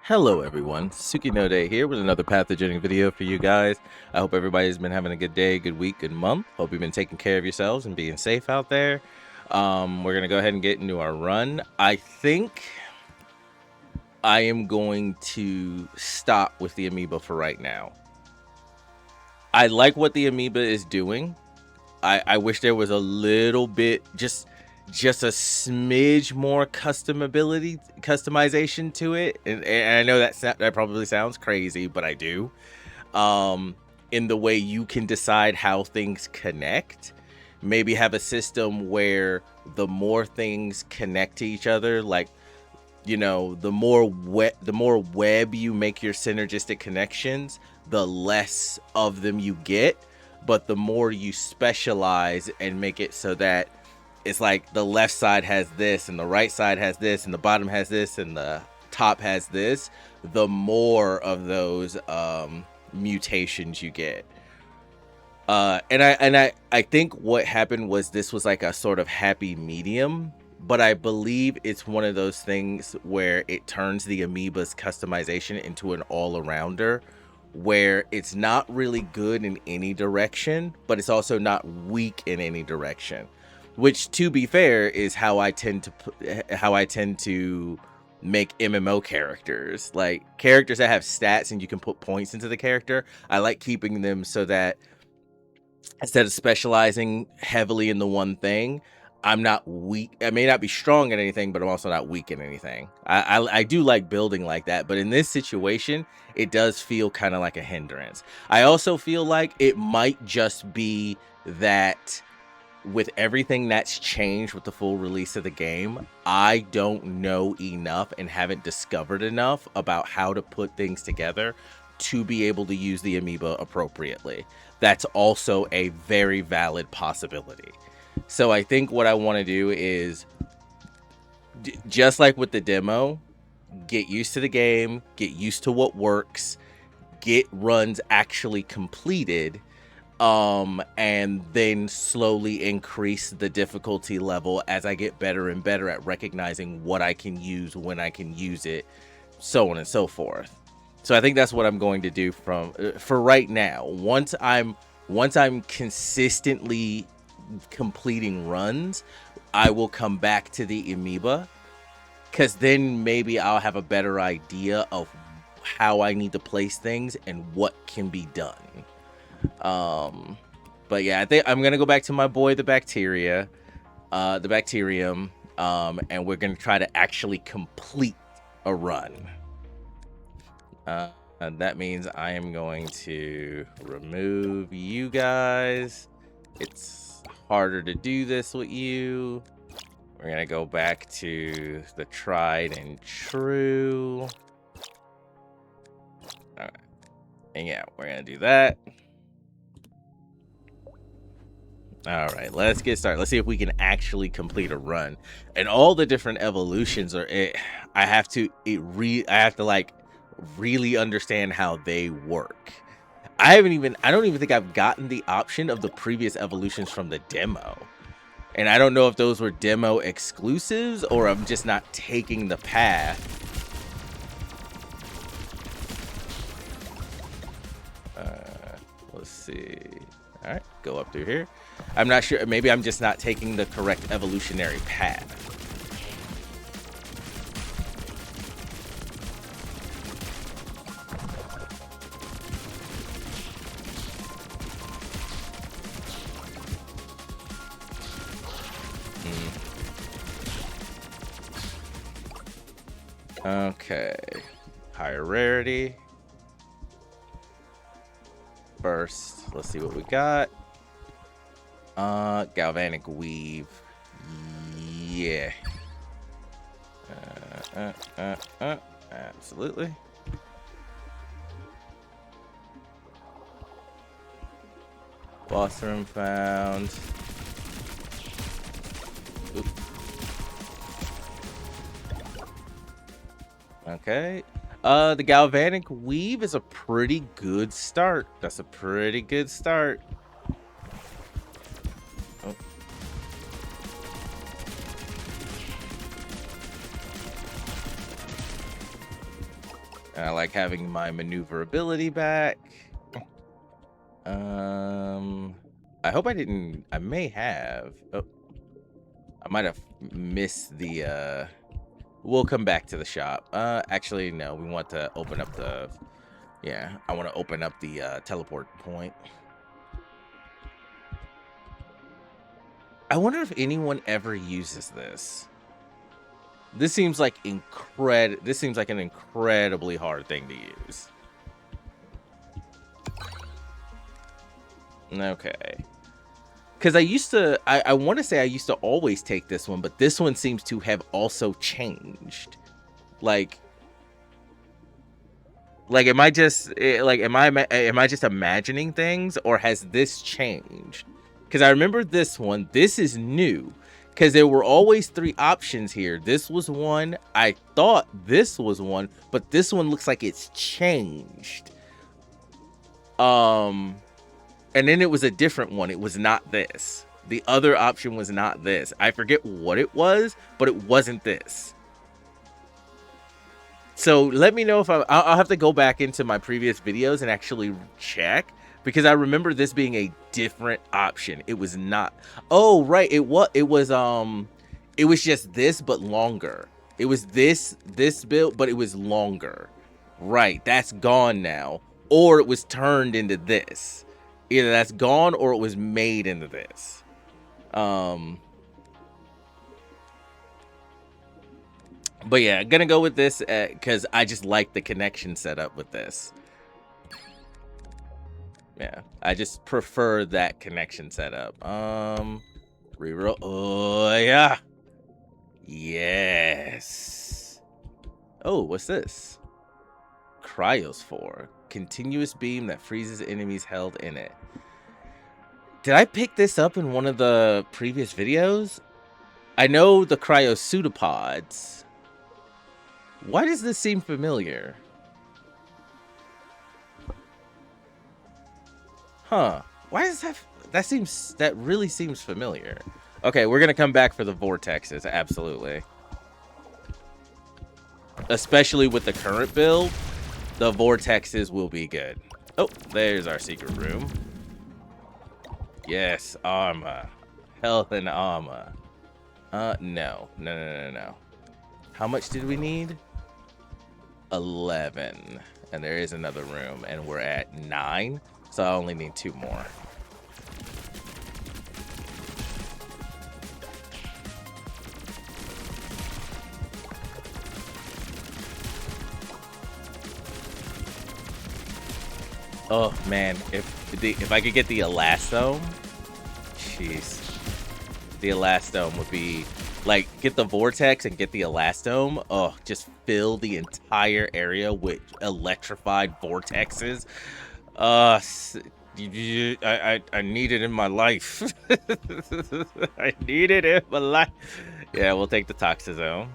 Hello everyone, Sukinode here with another pathogenic video for you guys. I hope everybody's been having a good day, good week, good month. Hope you've been taking care of yourselves and being safe out there. We're gonna go ahead and get into our run. I think I am going to stop with the amoeba for right now. I like what the amoeba is doing. I wish there was a little bit, just a smidge more customization to it. And I know that probably sounds crazy, but I do. In the way you can decide how things connect. Maybe have a system where the more things connect to each other, like, you know, the more web you make your synergistic connections, the less of them you get. But the more you specialize and make it so that it's like the left side has this and the right side has this and the bottom has this and the top has this, the more of those mutations you get. And I think what happened was this was like a sort of happy medium, but I believe it's one of those things where it turns the amoeba's customization into an all-arounder, where it's not really good in any direction, but it's also not weak in any direction, which, to be fair, is how I tend to make MMO characters, like characters that have stats and you can put points into the character. I like keeping them so that instead of specializing heavily in the one thing, I'm not weak. I may not be strong at anything, but I'm also not weak in anything. I do like building like that, but in this situation, it does feel kind of like a hindrance. I also feel like it might just be that with everything that's changed with the full release of the game, I don't know enough and haven't discovered enough about how to put things together to be able to use the amoeba appropriately. That's also a very valid possibility. So I think what I want to do is, just like with the demo, get used to the game, get used to what works, get runs actually completed, and then slowly increase the difficulty level as I get better and better at recognizing what I can use, when I can use it, so on and so forth. So I think that's what I'm going to do for right now. Once I'm consistently completing runs, I will come back to the amoeba, because then maybe I'll have a better idea of how I need to place things and what can be done. But yeah, I think I'm gonna go back to my boy the bacterium, and we're gonna try to actually complete a run. And that means I am going to remove you guys. It's harder to do this with you. We're gonna go back to the tried and true. All right, and yeah, we're gonna do that. All right, let's get started. Let's see if we can actually complete a run. And all the different evolutions are I have to like really understand how they work. I don't even think I've gotten the option of the previous evolutions from the demo. And I don't know if those were demo exclusives or I'm just not taking the path. Let's see. All right, go up through here. I'm not sure. Maybe I'm just not taking the correct evolutionary path. Okay. Higher rarity. First, let's see what we got. Galvanic weave. Yeah. Absolutely. Boss room found. Oop. Okay. The galvanic weave is a pretty good start. That's a pretty good start. Oh. And I like having my maneuverability back. I hope I didn't. I may have. Oh, I might have missed the. We'll come back to the shop. Actually, no. We want to open up the. Yeah, I want to open up the teleport point. I wonder if anyone ever uses this. This seems like This seems like an incredibly hard thing to use. Okay. Because I used to, I want to say I used to always take this one, but this one seems to have also changed. Like am I just am I just imagining things, or has this changed? Because I remember this one. This is new. Because there were always 3 options here. This was one. I thought this was one, but this one looks like it's changed. And then it was a different one. It was not this. The other option was not this. I forget what it was, but it wasn't this. So let me know if I'll have to go back into my previous videos and actually check, because I remember this being a different option. It was not. Oh, right. It was just this, but longer. It was this build, but it was longer. Right. That's gone now. Or it was turned into this. Either that's gone or it was made into this. But yeah, gonna go with this because I just like the connection setup with this. Yeah, I just prefer that connection setup. Reroll. Oh yeah. Yes. Oh, what's this? Cryosphere. Continuous beam that freezes enemies held in it. Did I pick this up in one of the previous videos? I know the cryopseudopods. Why does this seem familiar? Huh. Why is that? That really seems familiar. Okay, we're gonna come back for the vortexes, absolutely. Especially with the current build, the vortexes will be good. Oh, there's our secret room. Yes, armor. Health and armor. No. How much did we need? 11. And there is another room, and we're at 9, so I only need 2 more. Oh man, if I could get the elastome, jeez, the elastome would be like, get the vortex and get the elastome. Oh, just fill the entire area with electrified vortexes. I need it in my life. I need it in my life. Yeah, we'll take the Toxizome.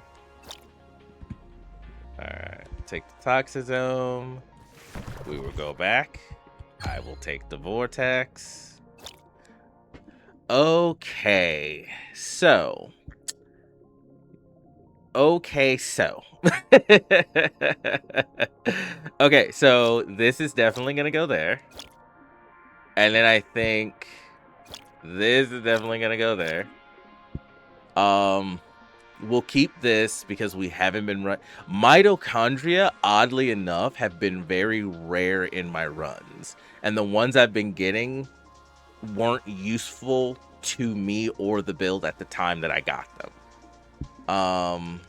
Alright, take the Toxizome. We will go back. I will take the vortex. Okay, so. Okay, so this is definitely gonna go there. And then I think this is definitely gonna go there. We'll keep this because we haven't been run. Mitochondria, oddly enough, have been very rare in my runs. And the ones I've been getting weren't useful to me or the build at the time that I got them. I'm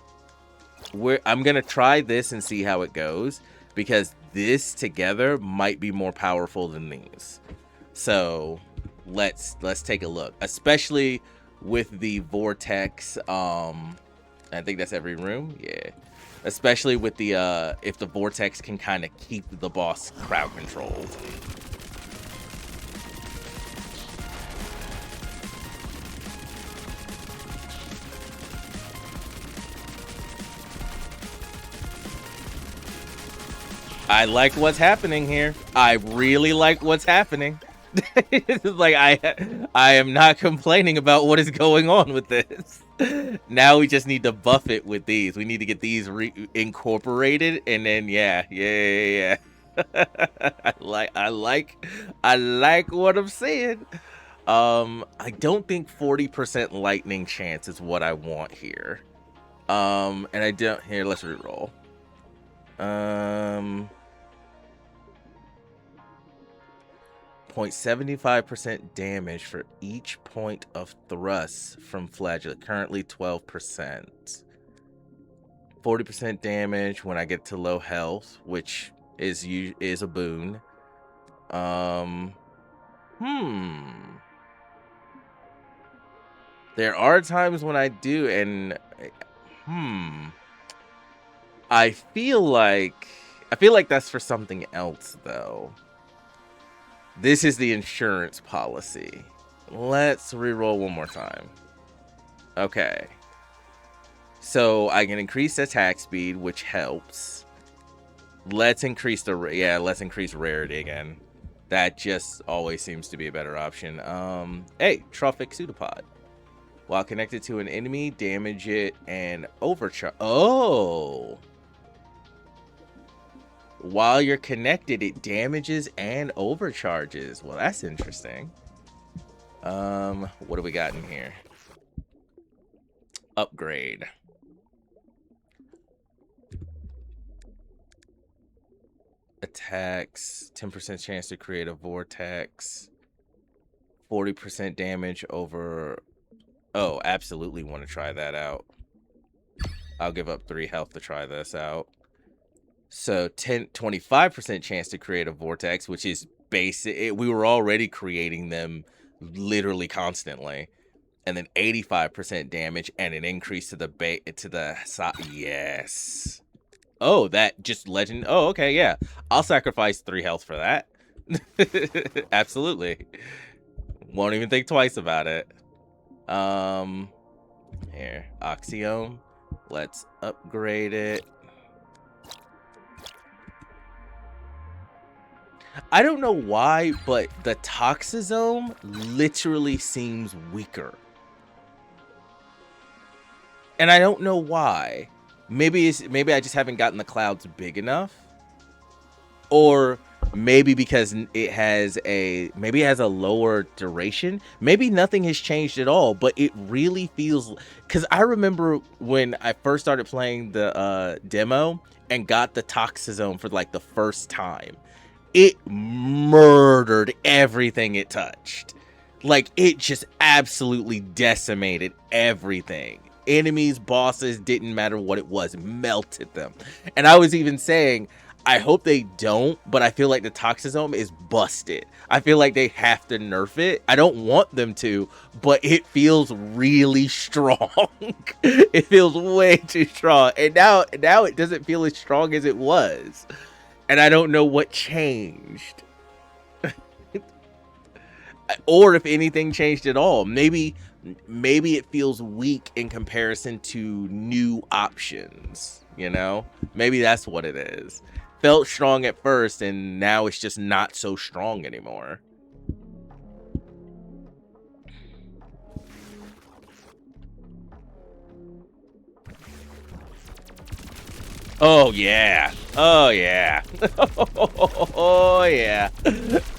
gonna try this and see how it goes, because this together might be more powerful than these. So let's take a look, especially with the vortex. I think that's every room. Yeah, especially with the if the vortex can kind of keep the boss crowd controlled. I like what's happening here. I really like what's happening. Like I am not complaining about what is going on with this. Now we just need to buff it with these. We need to get these incorporated, and then yeah. I like what I'm saying. I don't think 40% lightning chance is what I want here. And I don't. Here, let's reroll. 0.75% damage for each point of thrust from flagellate. Currently 12%. 40% damage when I get to low health, which is a boon. There are times when I do, and I feel like that's for something else though. This is the insurance policy. Let's reroll one more time. Okay. So I can increase attack speed, which helps. Let's increase let's increase rarity again. That just always seems to be a better option. Hey, Trophic Pseudopod. While connected to an enemy, damage it and overcharge. Oh. While you're connected, it damages and overcharges. Well, that's interesting. What do we got in here? Upgrade. Attacks, 10% chance to create a vortex, 40% damage over. Oh, absolutely want to try that out. I'll give up 3 health to try this out. So 25% chance to create a vortex, which is basic. We were already creating them literally constantly. And then 85% damage and an increase to the side. Yes. Oh, that just legend. Oh, okay, yeah. I'll sacrifice 3 health for that. Absolutely. Won't even think twice about it. Here, Oxiome. Let's upgrade it. I don't know why, but the Toxisome literally seems weaker. And I don't know why. Maybe I just haven't gotten the clouds big enough. Or maybe because it has a lower duration. Maybe nothing has changed at all, but it really feels, because I remember when I first started playing the demo and got the Toxisome for like the first time. It murdered everything it touched. Like, it just absolutely decimated everything. Enemies, bosses, didn't matter what it was, melted them. And I was even saying, I hope they don't, but I feel like the Toxisome is busted. I feel like they have to nerf it. I don't want them to, but it feels really strong. It feels way too strong. And now it doesn't feel as strong as it was. And I don't know what changed. Or if anything changed at all. Maybe it feels weak in comparison to new options, you know? Maybe that's what it is. Felt strong at first, and now it's just not so strong anymore. Oh yeah. Oh yeah. Oh yeah.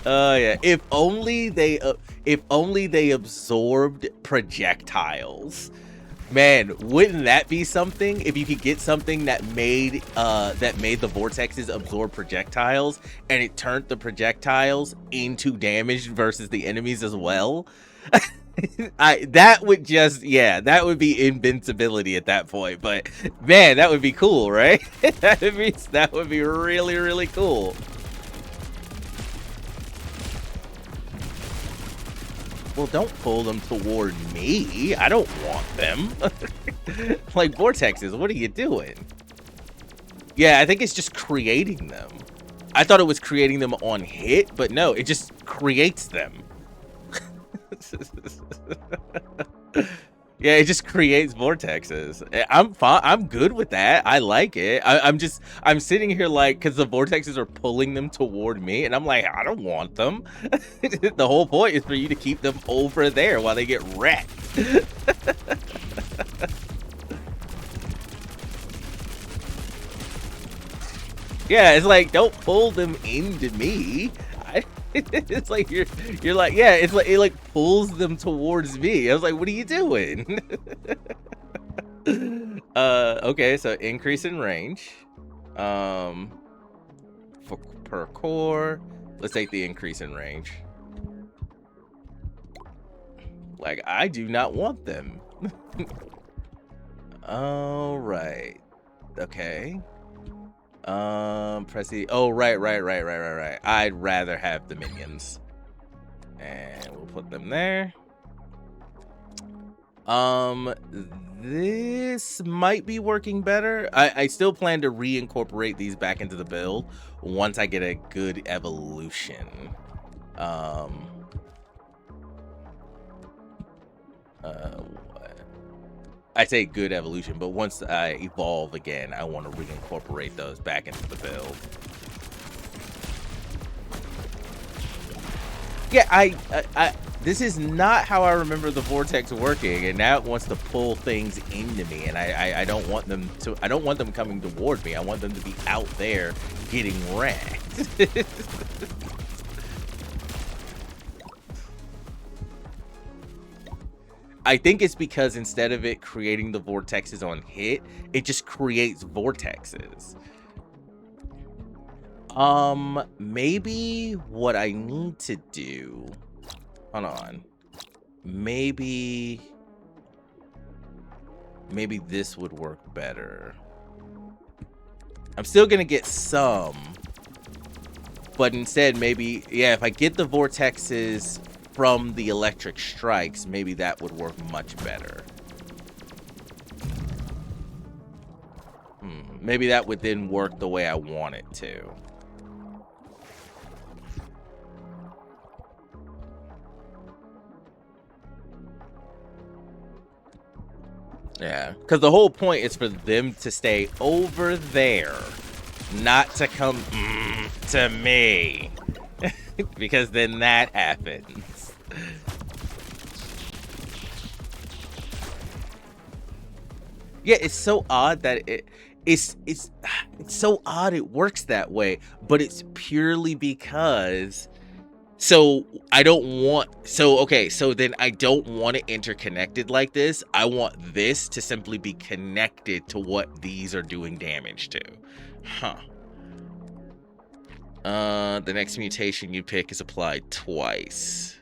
Oh yeah. If only they absorbed projectiles. Man, wouldn't that be something? If you could get something that made the vortexes absorb projectiles, and it turned the projectiles into damage versus the enemies as well. That would be invincibility at that point. But man, that would be cool, right? that would be really, really cool. Well, don't pull them toward me. I don't want them. Like, vortexes, what are you doing? Yeah, I think it's just creating them. I thought it was creating them on hit, but no, it just creates them. Yeah, it just creates vortexes. I'm fine. I'm good with that. I like it. I'm sitting here like, because the vortexes are pulling them toward me, and I'm like, I don't want them. The whole point is for you to keep them over there while they get wrecked. Yeah, it's like, don't pull them into me. It's like you're like, yeah, it's like it like pulls them towards me. I was like, what are you doing? Okay, so increase in range. Um, for per core, let's take the increase in range. Like, I do not want them. All right. Okay. Press the. Oh, right. I'd rather have the minions, and we'll put them there. This might be working better. I still plan to reincorporate these back into the build once I get a good evolution. I say good evolution, but once I evolve again, I want to reincorporate those back into the build. Yeah, I this is not how I remember the vortex working, and now it wants to pull things into me, and I don't want them to. I don't want them coming toward me. I want them to be out there getting wrecked. I think it's because instead of it creating the vortexes on hit, it just creates vortexes. Maybe what I need to do, hold on, maybe this would work better. I'm still gonna get some, but instead maybe, yeah, if I get the vortexes from the electric strikes, maybe that would work much better. Maybe that would then work the way I want it to. Yeah, because the whole point is for them to stay over there, not to come to me, because then that happens. Yeah, it's so odd that it's so odd it works that way, but it's purely because. So I don't want, okay, so then I don't want it interconnected like this. I want this to simply be connected to what these are doing damage to. The next mutation you pick is applied twice.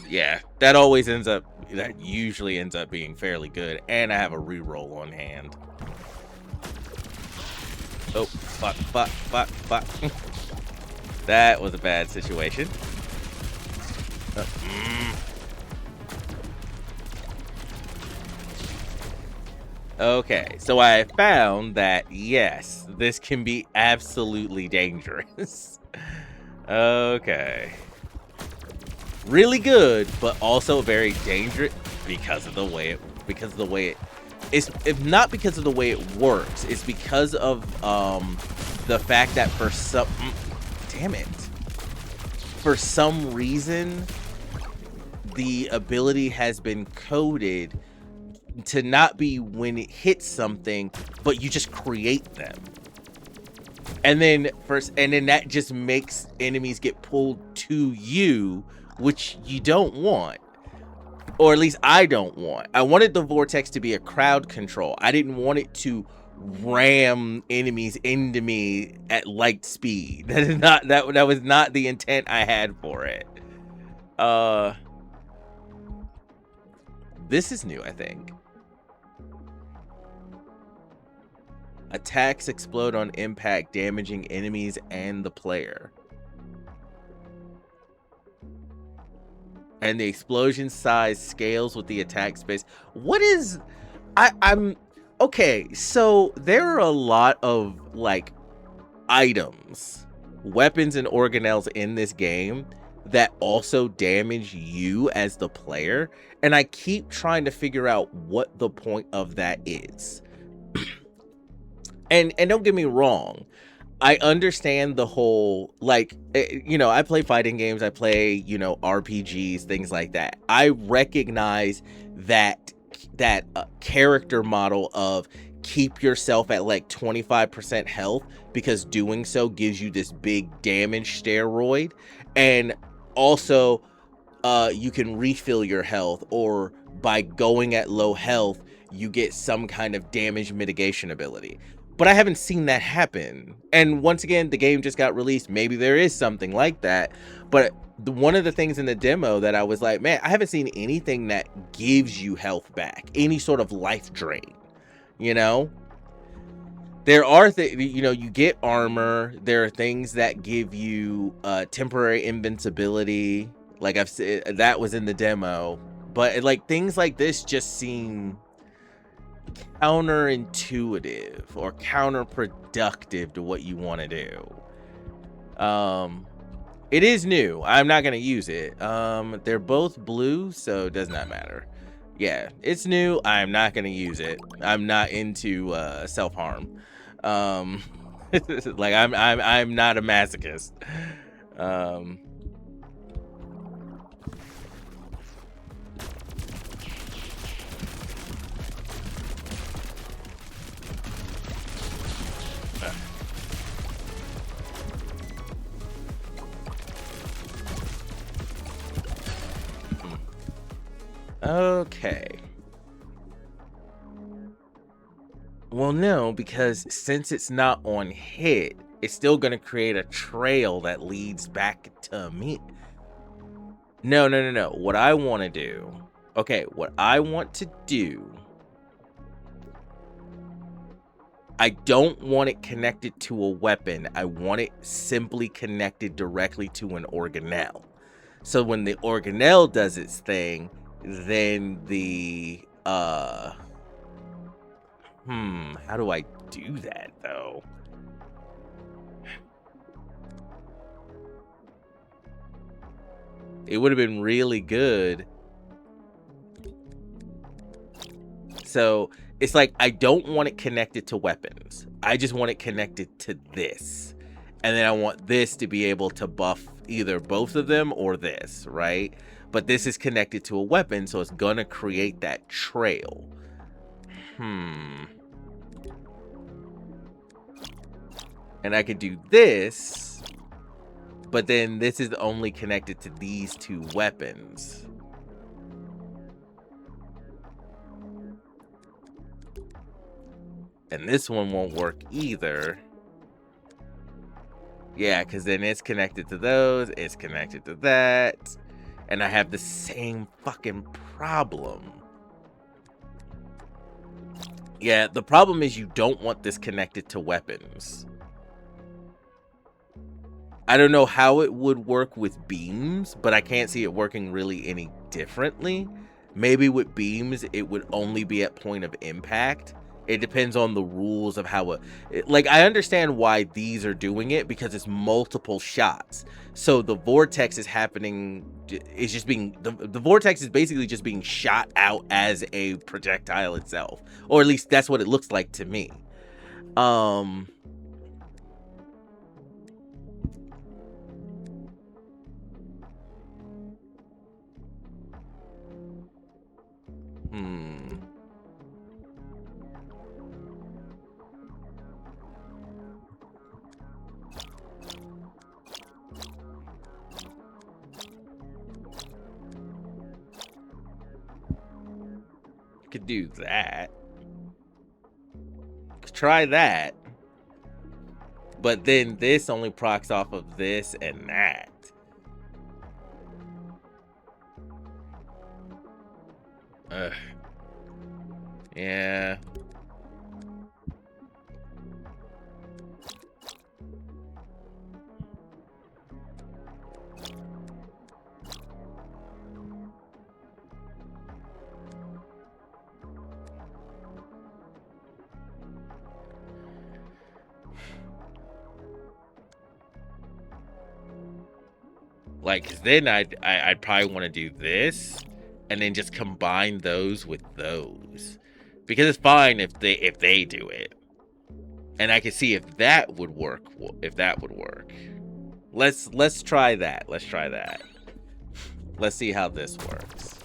Yeah, that usually ends up being fairly good, and I have a reroll on hand. Oh, fuck. That was a bad situation. Okay, so I found that, yes, this can be absolutely dangerous. Okay. Really good, but also very dangerous because of the way it it's not because of the way it works. It's because of the fact that for some reason the ability has been coded to not be when it hits something, but you just create them. And then that just makes enemies get pulled to you, which you don't want. Or at least I don't want. I wanted the vortex to be a crowd control. I didn't want it to ram enemies into me at light speed. That was not the intent I had for it. This is new, I think. Attacks explode on impact, damaging enemies and the player. And the explosion size scales with the attack space. What is... I'm... Okay, so there are a lot of, like, items, weapons, and organelles in this game that also damage you as the player. And I keep trying to figure out what the point of that is. And don't get me wrong, I understand the whole, like, I play fighting games, I play, RPGs, things like that. I recognize that character model of keep yourself at like 25% health, because doing so gives you this big damage steroid. And also you can refill your health, or by going at low health you get some kind of damage mitigation ability. But I haven't seen that happen, and once again the game just got released. Maybe there is something like that, but one of the things in the demo that I was like, man, I haven't seen anything that gives you health back, any sort of life drain. You know, there are you know, you get armor, there are things that give you temporary invincibility, like I've said, that was in the demo. But like things like this just seem counterintuitive or counterproductive to what you want to do. It is new. I'm not gonna use it. They're both blue, so it does not matter. Yeah, it's new. I'm not gonna use it. I'm not into self-harm. Like I'm not a masochist. Okay. Well, no, because since it's not on hit, it's still going to create a trail that leads back to me. No. What I want to do. Okay, what I want to do. I don't want it connected to a weapon. I want it simply connected directly to an organelle. So when the organelle does its thing, then the how do I do that though? It would have been really good. So it's like, I don't want it connected to weapons. I just want it connected to this. And then I want this to be able to buff either both of them or this, right? But this is connected to a weapon, so it's gonna create that trail. And I could do this, but then this is only connected to these two weapons. And this one won't work either. Yeah, because then it's connected to those, it's connected to that, and I have the same fucking problem. Yeah, the problem is you don't want this connected to weapons. I don't know how it would work with beams, but I can't see it working really any differently. Maybe with beams, it would only be at point of impact. It depends on the rules of how like, I understand why these are doing it, because it's multiple shots. So the vortex is happening, is just being, the vortex is basically just being shot out as a projectile itself. Or at least that's what it looks like to me. Could do that. Could try that. But then this only procs off of this and that. Ugh. Yeah. Like, then I'd probably want to do this and then just combine those with those, because it's fine if they do it, and I can see if that would work. Let's try that. Let's try that. Let's see how this works.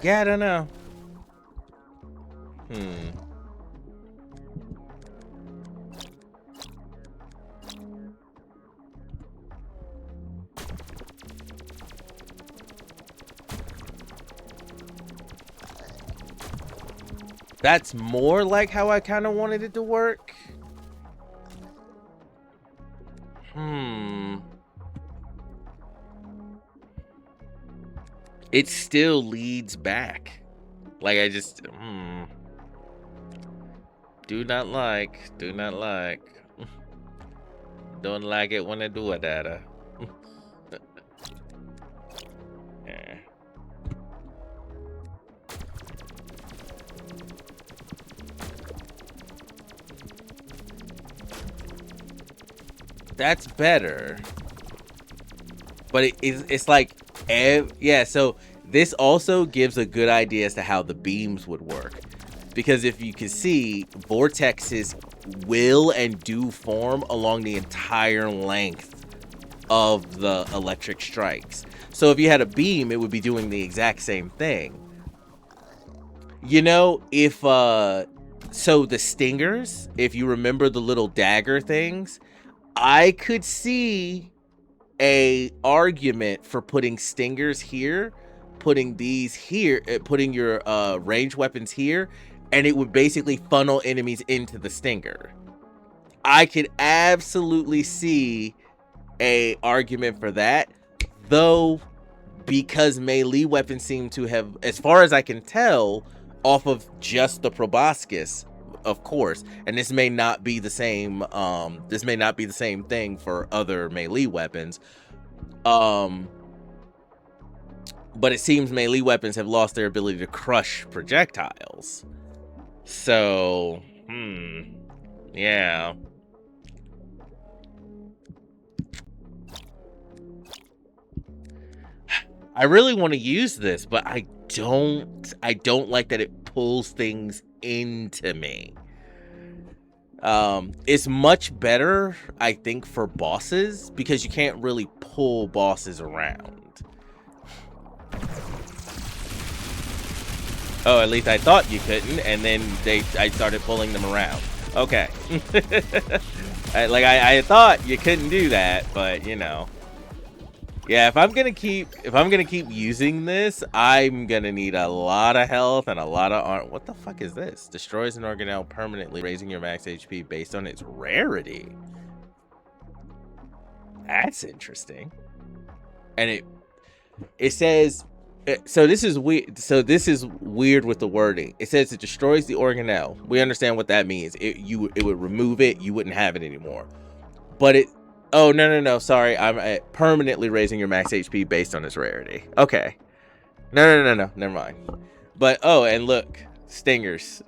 Yeah, I don't know. That's more like how I kind of wanted it to work. It still leads back. Like, I just, do not like. Don't like it when I do it, Dada. Yeah. That's better. But it's like, yeah, so this also gives a good idea as to how the beams would work. Because if you can see, vortexes will and do form along the entire length of the electric strikes. So if you had a beam, it would be doing the exact same thing. You know, if, so the stingers, if you remember the little dagger things, I could see a argument for putting stingers here, putting these here, putting your ranged weapons here, and it would basically funnel enemies into the stinger. I could absolutely see a argument for that, though, because melee weapons seem to have, as far as I can tell, off of just the proboscis, of course, and this may not be the same thing for other melee weapons, but it seems melee weapons have lost their ability to crush projectiles. So, yeah. I really want to use this, but I don't like that it pulls things into me. It's much better, I think, for bosses, because you can't really pull bosses around. Oh, at least I thought you couldn't, and then I started pulling them around. Okay. I thought you couldn't do that, but you know. Yeah, if I'm gonna keep using this, I'm gonna need a lot of health and a lot of armor. What the fuck is this? Destroys an organelle permanently, raising your max HP based on its rarity. That's interesting. And it says, so this is weird. So this is weird with the wording. It says it destroys the organelle. We understand what that means. It would remove it. You wouldn't have it anymore. But it. Oh, no. Sorry. I'm permanently raising your max HP based on its rarity. Okay. No. Never mind. But, oh, and look. Stingers.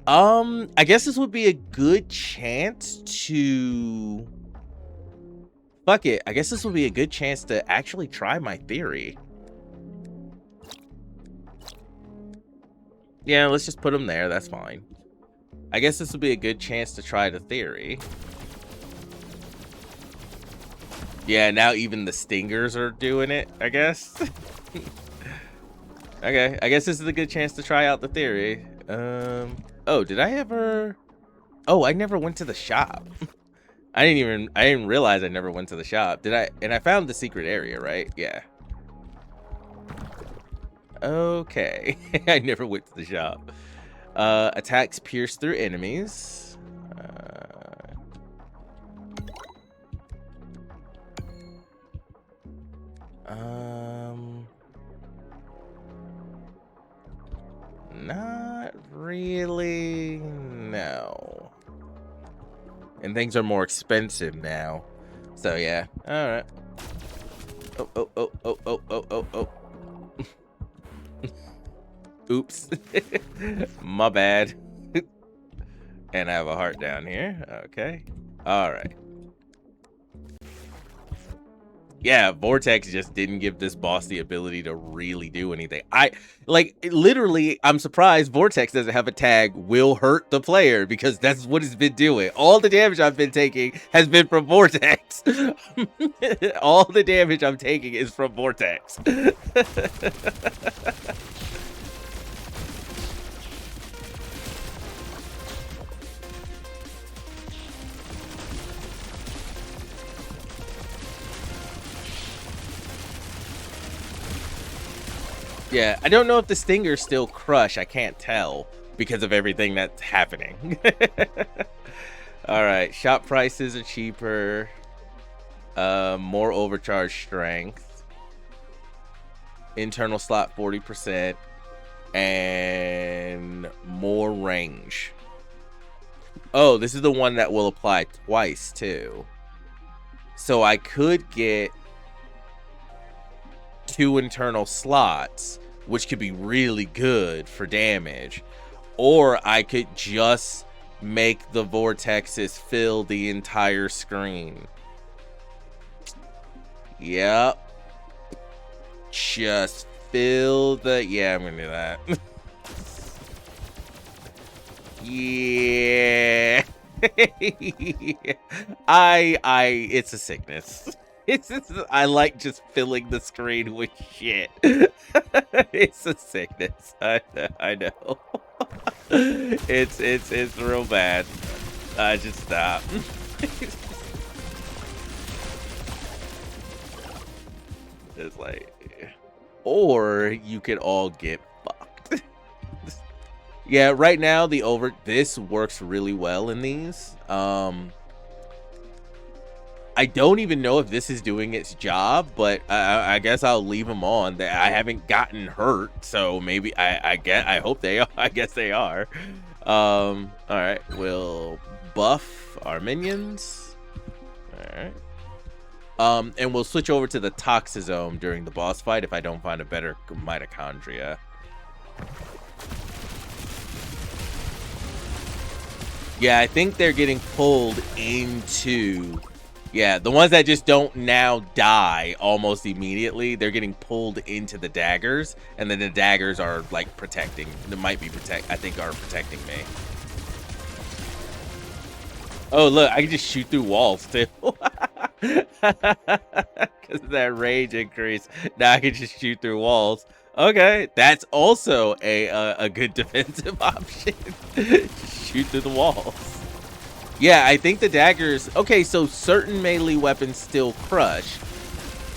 I guess this would be a good chance to... Fuck it. I guess this would be a good chance to actually try my theory. Yeah, let's just put them there. That's fine. I guess this would be a good chance to try the theory. Yeah, now even the stingers are doing it, I guess. Okay, I guess this is a good chance to try out the theory. Oh, did I ever... Oh, I never went to the shop. I didn't realize I never went to the shop. Did I? And I found the secret area, right? Yeah. Okay. I never went to the shop. Attacks pierce through enemies. Not really. No. And things are more expensive now. So yeah. All right. Oh. Oops. My bad. And I have a heart down here. Okay. All right. Yeah, Vortex just didn't give this boss the ability to really do anything. I like literally, I'm surprised Vortex doesn't have a tag will hurt the player, because that's what it's been doing. All the damage I've been taking has been from Vortex. All the damage I'm taking is from Vortex. Yeah, I don't know if the Stingers still crush. I can't tell because of everything that's happening. All right, shop prices are cheaper. More overcharge strength. Internal slot 40%. And more range. Oh, this is the one that will apply twice too. So I could get 2 internal slots, which could be really good for damage, or I could just make the vortexes fill the entire screen. Yep. Just fill the... Yeah, I'm gonna do that. Yeah. It's a sickness. I like just filling the screen with shit. It's a sickness. I know. It's real bad. I just stop. It's like, or you could all get fucked. Yeah, right now this works really well in these. I don't even know if this is doing its job, but I guess I'll leave them on. I haven't gotten hurt, so maybe I hope they are. I guess they are. All right, we'll buff our minions. All right. And we'll switch over to the Toxisome during the boss fight if I don't find a better mitochondria. Yeah, I think they're getting pulled into... Yeah, the ones that just don't now die almost immediately, they're getting pulled into the daggers, and then the daggers are like protecting. They might be I think are protecting me. Oh, look, I can just shoot through walls too. Because of that range increase. Now I can just shoot through walls. Okay, that's also a good defensive option. Shoot through the walls. Yeah, I think the daggers... Okay, so certain melee weapons still crush.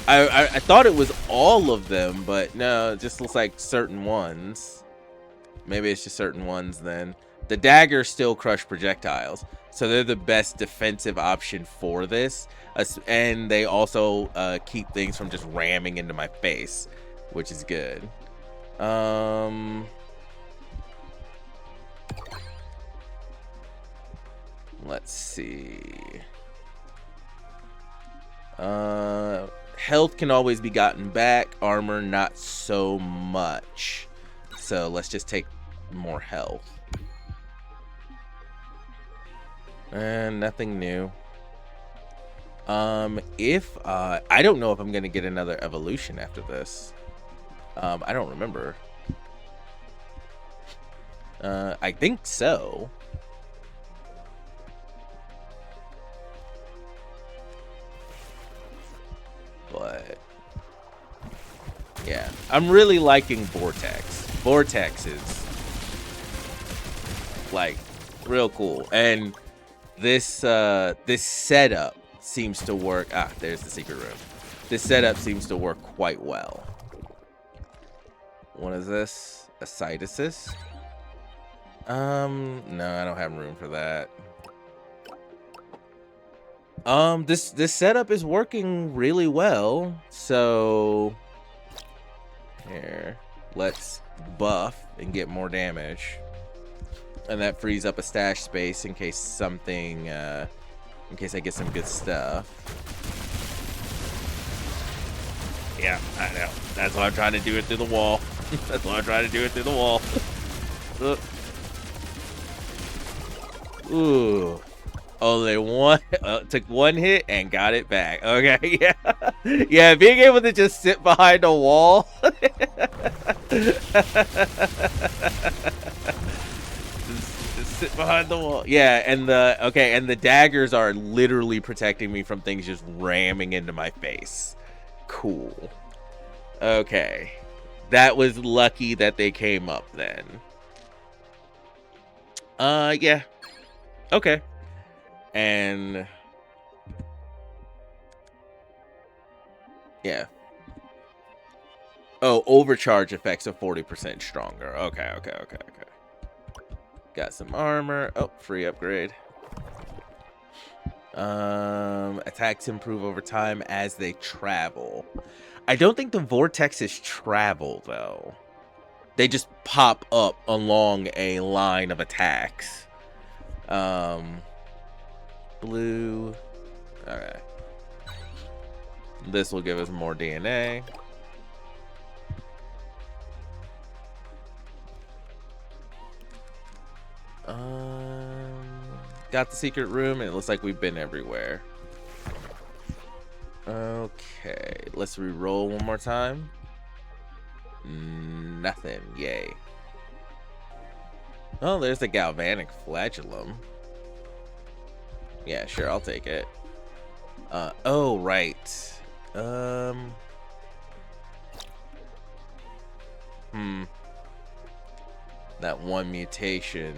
I thought it was all of them, but no, it just looks like certain ones. Maybe it's just certain ones then. The daggers still crush projectiles, so they're the best defensive option for this. And they also keep things from just ramming into my face, which is good. Let's see. Health can always be gotten back. Armor, not so much. So let's just take more health. And nothing new. If I don't know if I'm gonna get another evolution after this. I don't remember. I think so. But yeah, I'm really liking Vortex. Vortex is like real cool, and this this setup seems to work. Ah, there's the secret room. This setup seems to work quite well. What is this? A site assist? No, I don't have room for that. This setup is working really well. So here, let's buff and get more damage. And that frees up a stash space in case something in case I get some good stuff. Yeah, I know. That's why I'm trying to do it through the wall. That's why I'm trying to do it through the wall. Ooh. Only one took one hit and got it back. Okay, yeah, yeah. Being able to just sit behind a wall, just sit behind the wall. Yeah, and the daggers are literally protecting me from things just ramming into my face. Cool. Okay, that was lucky that they came up then. Yeah. Okay. And yeah. Oh, overcharge effects are 40% stronger. Okay. Got some armor. Oh, free upgrade. Attacks improve over time as they travel. I don't think the vortexes travel though. They just pop up along a line of attacks. Blue. Okay. This will give us more DNA. Got the secret room, and it looks like we've been everywhere. Okay, let's re-roll one more time. Nothing. Yay. Oh, there's the galvanic flagellum. Yeah, sure, I'll take it. Oh, right. That one mutation.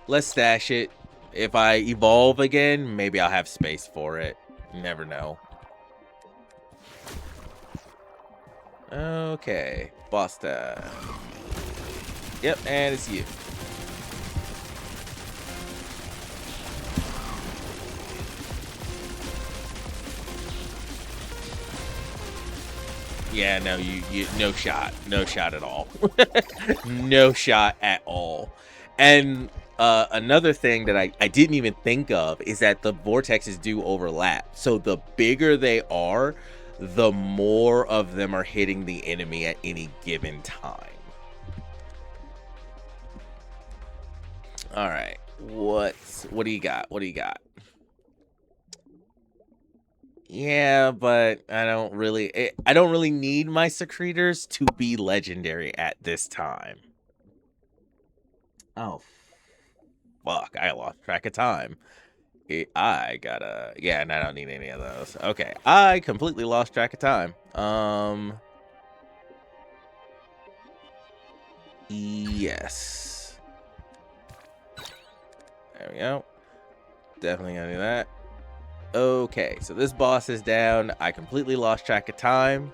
Let's stash it. If I evolve again, maybe I'll have space for it. You never know. Okay, boss time. Yep, and it's you. Yeah, no, you no shot at all. No shot at all. And another thing that I didn't even think of is that the vortexes do overlap. So the bigger they are, the more of them are hitting the enemy at any given time. All right, what do you got? What do you got? Yeah, but I don't really need my secretors to be legendary at this time. Oh, fuck, I lost track of time. I gotta, yeah, and I don't need any of those. Okay, I completely lost track of time. Yes. There we go. Definitely gonna do that. Okay, so this boss is down. I completely lost track of time.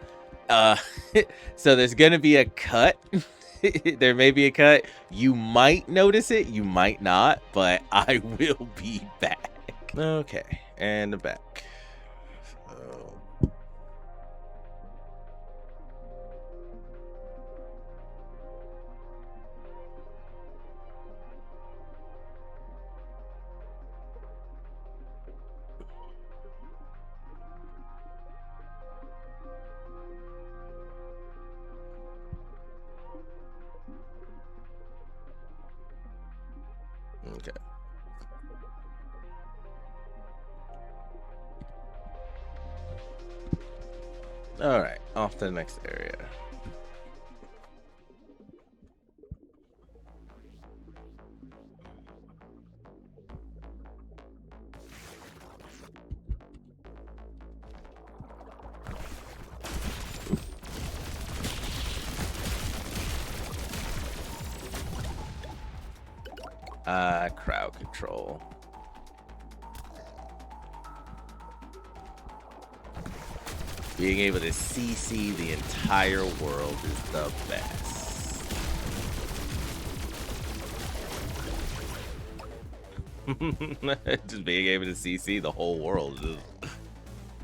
So there's gonna be a cut. There may be a cut. You might notice it, you might not, but I will be back. Okay, and back. Okay. All right, off to the next area. Crowd control. Being able to CC the entire world is the best. Just being able to CC the whole world is,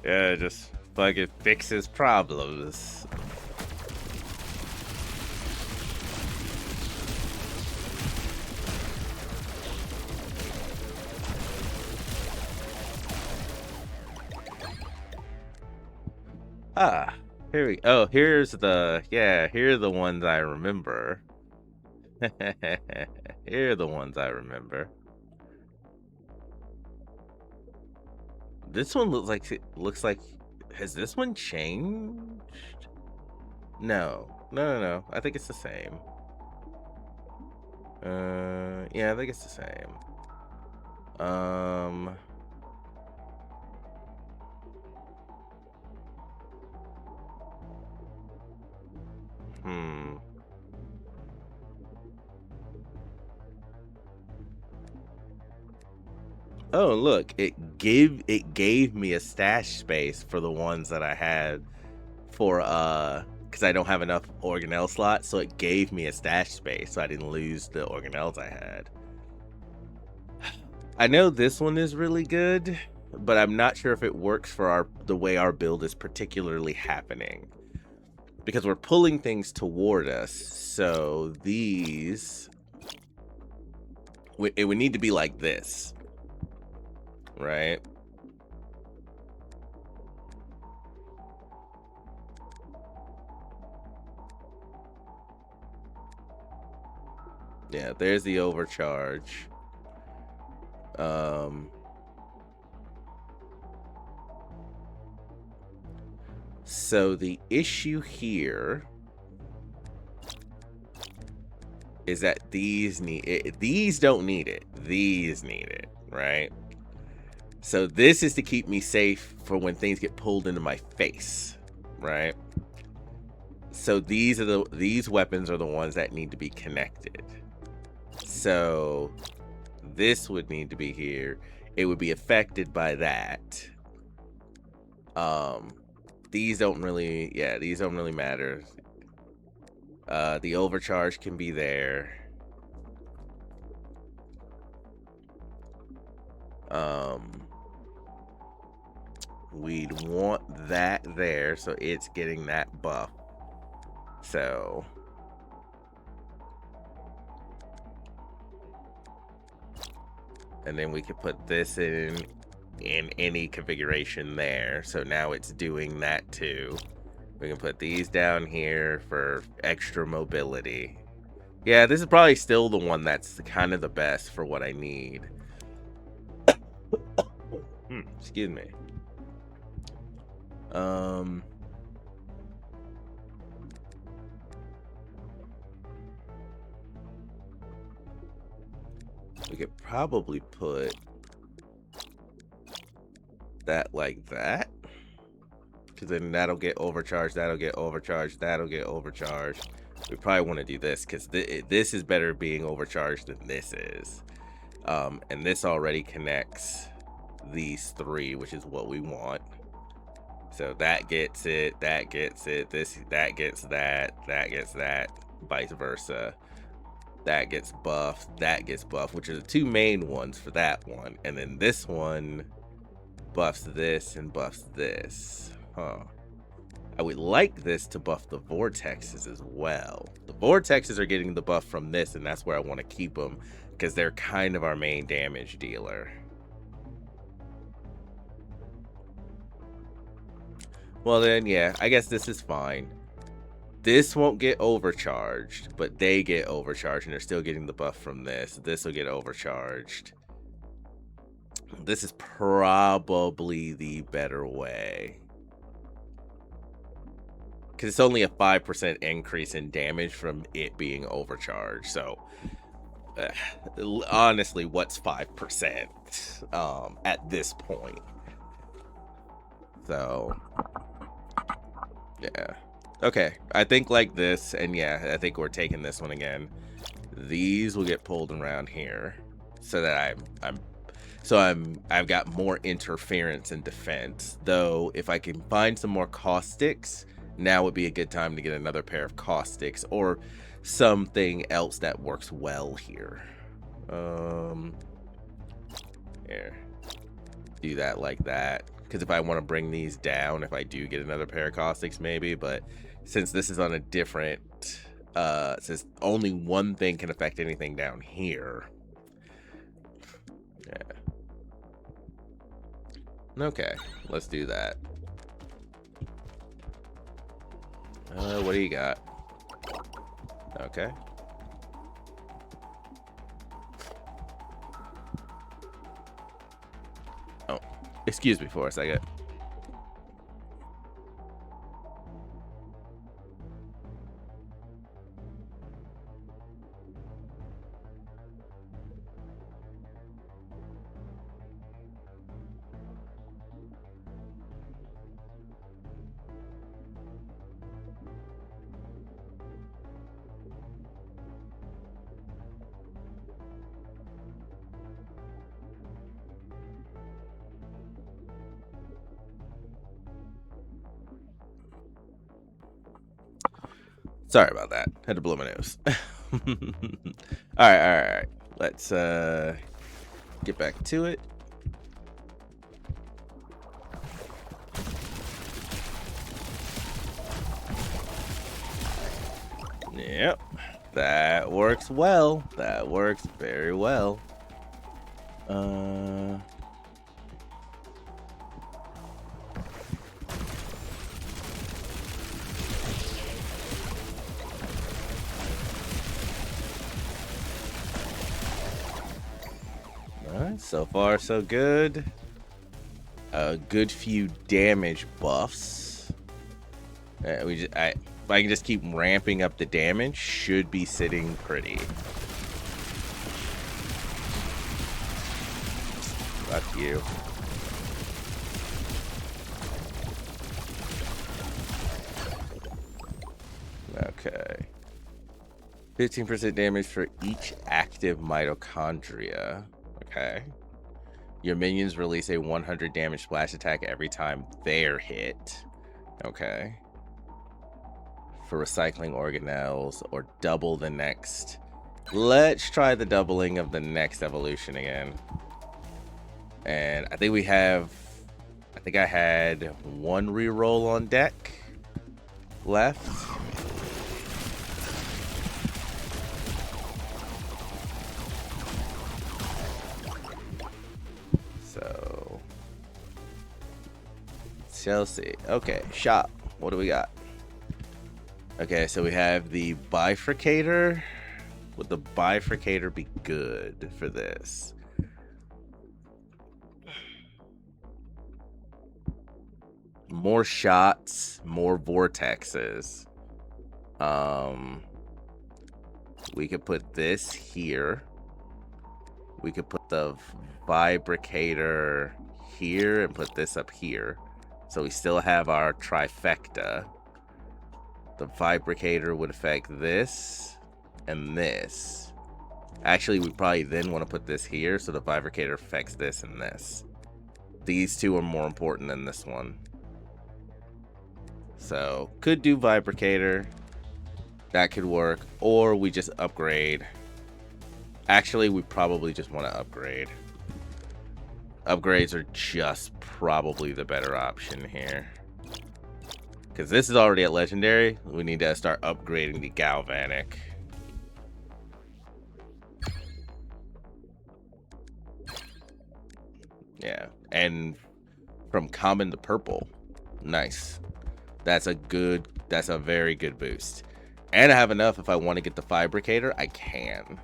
yeah, just fucking fixes problems. Ah, here we, oh, here's the, yeah, here are the ones I remember. Here are the ones I remember. This one looks like has this one changed? No. I think it's the same. Yeah, I think it's the same. Hmm. Oh, look, it gave me a stash space for the ones that I had for because I don't have enough organelle slots, so it gave me a stash space so I didn't lose the organelles I had. I know this one is really good, but I'm not sure if it works for the way our build is particularly happening. Because we're pulling things toward us, so these it would need to be like this, right? Yeah, there's the overcharge. So the issue here is that these don't need it. These need it, right? So this is to keep me safe for when things get pulled into my face, right? So these weapons are the ones that need to be connected. So this would need to be here. It would be affected by that. These don't really matter. The overcharge can be there. We'd want that there, so it's getting that buff. So and then we could put this in any configuration there. So now it's doing that too. We can put these down here for extra mobility. Yeah, this is probably still the one that's kind of the best for what I need. Excuse me. We could probably put that like that, because then that'll get overcharged, that'll get overcharged, that'll get overcharged. We probably want to do this because this is better being overcharged than this is. And this already connects these three, which is what we want. So that gets it, that gets it, that gets that gets that, vice versa. That gets buffed, that gets buffed, which are the two main ones for that one. And then this one buffs this and buffs this. I would like this to buff the vortexes as well. The vortexes are getting the buff from this, and that's where I want to keep them because they're kind of our main damage dealer. Well then, yeah, I guess this is fine. This won't get overcharged, but they get overcharged, and they're still getting the buff from this. This will get overcharged. This is probably the better way, because it's only a 5% increase in damage from it being overcharged. So honestly, what's 5% at this point? So yeah, okay, I think like this, and yeah, I think we're taking this one again. These will get pulled around here so that I've got more interference and defense. Though if I can find some more caustics, now would be a good time to get another pair of caustics or something else that works well here. Here, do that like that, because if I want to bring these down, if I do get another pair of caustics, maybe. But since this is on a different since only one thing can affect anything down here, yeah. Okay, let's do that. What do you got? Okay. Excuse me for a second. Sorry about that. Had to blow my nose. All right. Let's get back to it. Yep. That works well. That works very well. Alright, so far so good. A good few damage buffs. If I can just keep ramping up the damage, should be sitting pretty. Fuck you. Okay. 15% damage for each active mitochondria. Okay. Your minions release a 100 damage splash attack every time they're hit. Okay. For recycling organelles, or double the next. Let's try the doubling of the next evolution again. And I think I had one reroll on deck left. So, Chelsea. Okay, shop. What do we got? Okay, so we have the bifurcator. Would the bifurcator be good for this? More shots, more vortexes. We could put this here. We could put the vibrator here and put this up here. So we still have our trifecta. The vibrator would affect this and this. Actually, we probably then want to put this here so the vibrator affects this and this. These two are more important than this one. So, could do vibrator. That could work. Or we just upgrade. Actually, we probably just want to upgrade. Upgrades are just probably the better option here. Because this is already at legendary. We need to start upgrading the galvanic. Yeah. And from common to purple. Nice. That's a very good boost. And I have enough if I want to get the vibrator, I can.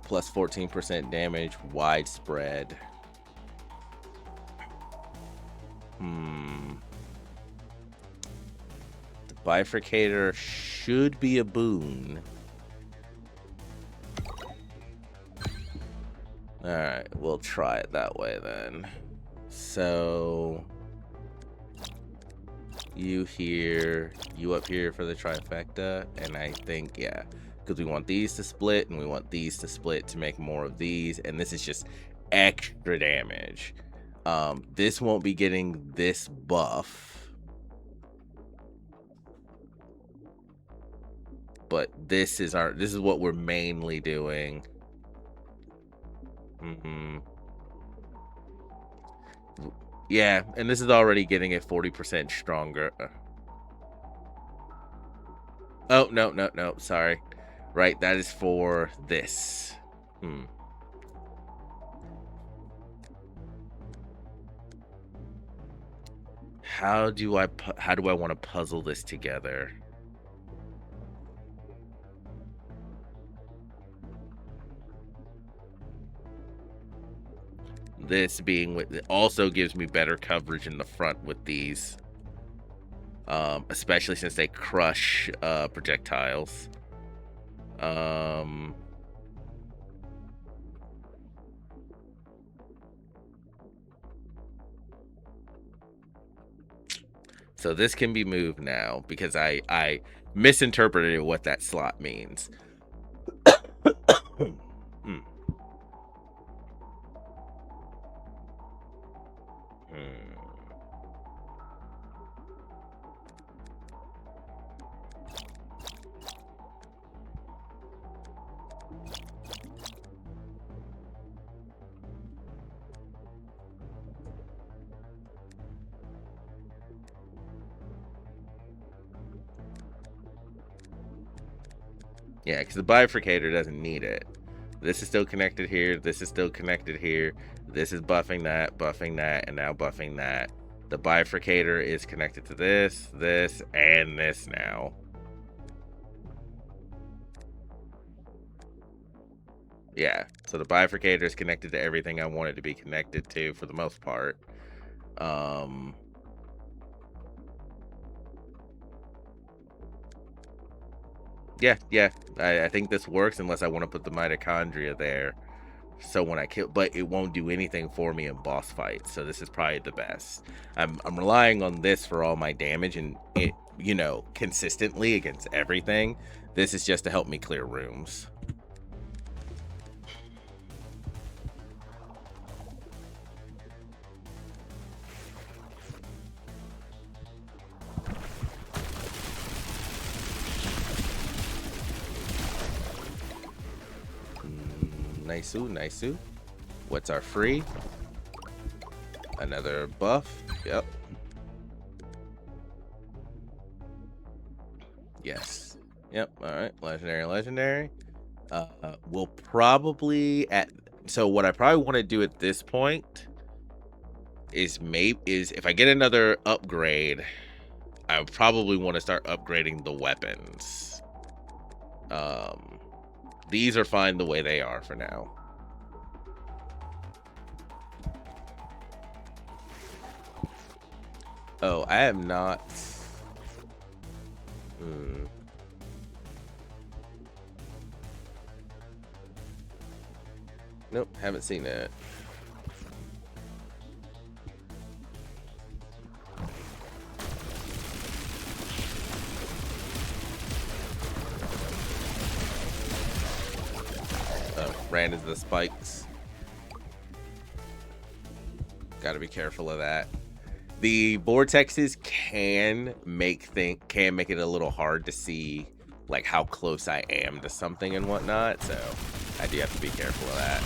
Plus 14% damage, widespread. The bifurcator should be a boon. Alright, we'll try it that way then. So, you here, you up here for the trifecta, and I think, yeah, because we want these to split, and we want these to split to make more of these, and this is just extra damage. This won't be getting this buff, but this is what we're mainly doing. Yeah, and this is already getting it 40% stronger. Oh, no, sorry. Right, that is for this. How do I want to puzzle this together? This being with it also gives me better coverage in the front with these, especially since they crush projectiles. So this can be moved now because I misinterpreted what that slot means. Hmm. Yeah, because the bifurcator doesn't need it. This is still connected here. This is still connected here. This is buffing that, and now buffing that. The bifurcator is connected to this, and this now. Yeah, so the bifurcator is connected to everything I want it to be connected to for the most part. Yeah, I think this works unless I want to put the mitochondria there. So when I kill, but it won't do anything for me in boss fights. So this is probably the best. I'm relying on this for all my damage and it, you know, consistently against everything. This is just to help me clear rooms. Nice. What's our free? Another buff. Yep. Yes. Yep. All right. Legendary. We'll probably so what I probably want to do at this point is if I get another upgrade, I would probably want to start upgrading the weapons. These are fine the way they are for now. Oh, I am not. Nope, haven't seen it. Oh, ran into the spikes. Gotta be careful of that. The vortexes can make it a little hard to see like how close I am to something and whatnot, so I do have to be careful of that.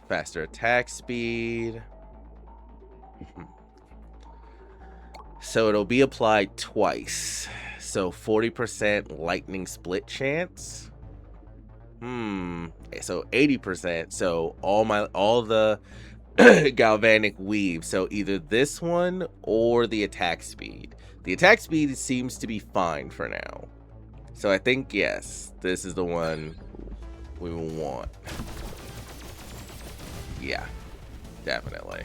Faster attack speed. So it'll be applied twice. So 40% lightning split chance. So 80%. So all the galvanic weave. So either this one or the attack speed. The attack speed seems to be fine for now. So I think yes, this is the one we will want. Yeah, definitely.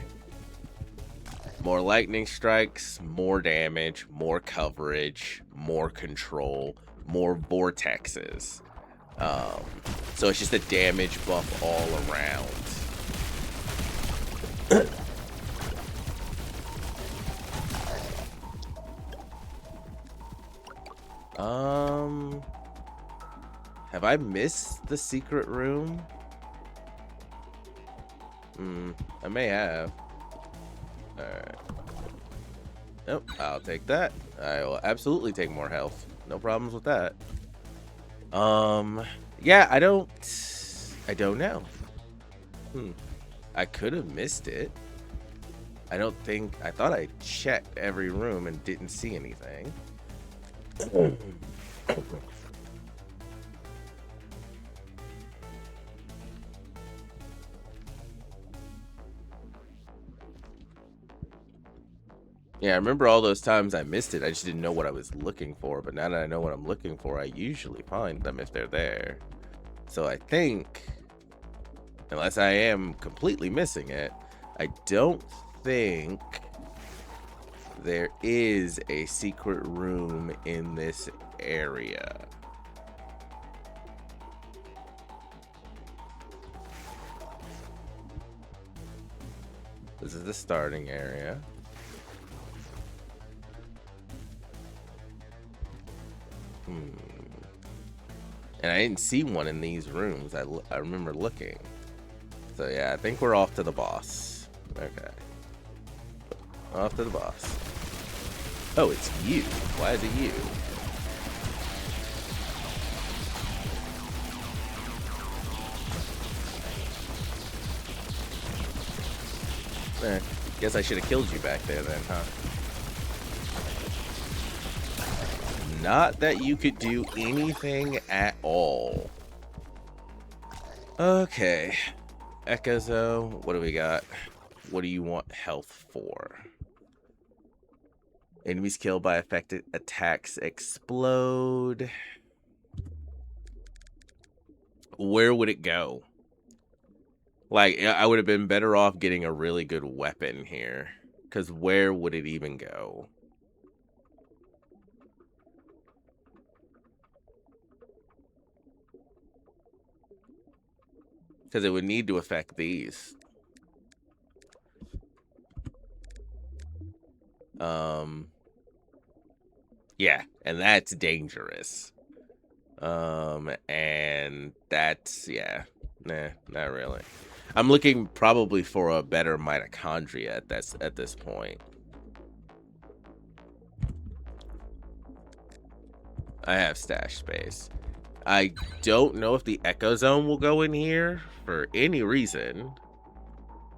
More lightning strikes, more damage, more coverage, more control, more vortexes. So it's just a damage buff all around. Have I missed the secret room? I may have. Alright. Nope, I'll take that. I will absolutely take more health. No problems with that. Yeah, I don't know. I could have missed it. I thought I checked every room and didn't see anything. Yeah, I remember all those times I missed it. I just didn't know what I was looking for. But now that I know what I'm looking for, I usually find them if they're there. So I think, unless I am completely missing it, I don't think there is a secret room in this area. This is the starting area. And I didn't see one in these rooms. I remember looking. So yeah, I think we're off to the boss. Okay. Off to the boss. Oh, it's you. Why is it you? Guess I should have killed you back there then, huh? Not that you could do anything at all. Okay. Echozo, what do we got? What do you want health for? Enemies killed by affected attacks explode. Where would it go? Like, I would have been better off getting a really good weapon here. Because where would it even go? Because it would need to affect these. Yeah, and that's dangerous. And that's, yeah. Nah, not really. I'm looking probably for a better mitochondria at this point. I have stash space. I don't know if the Echo Zone will go in here for any reason.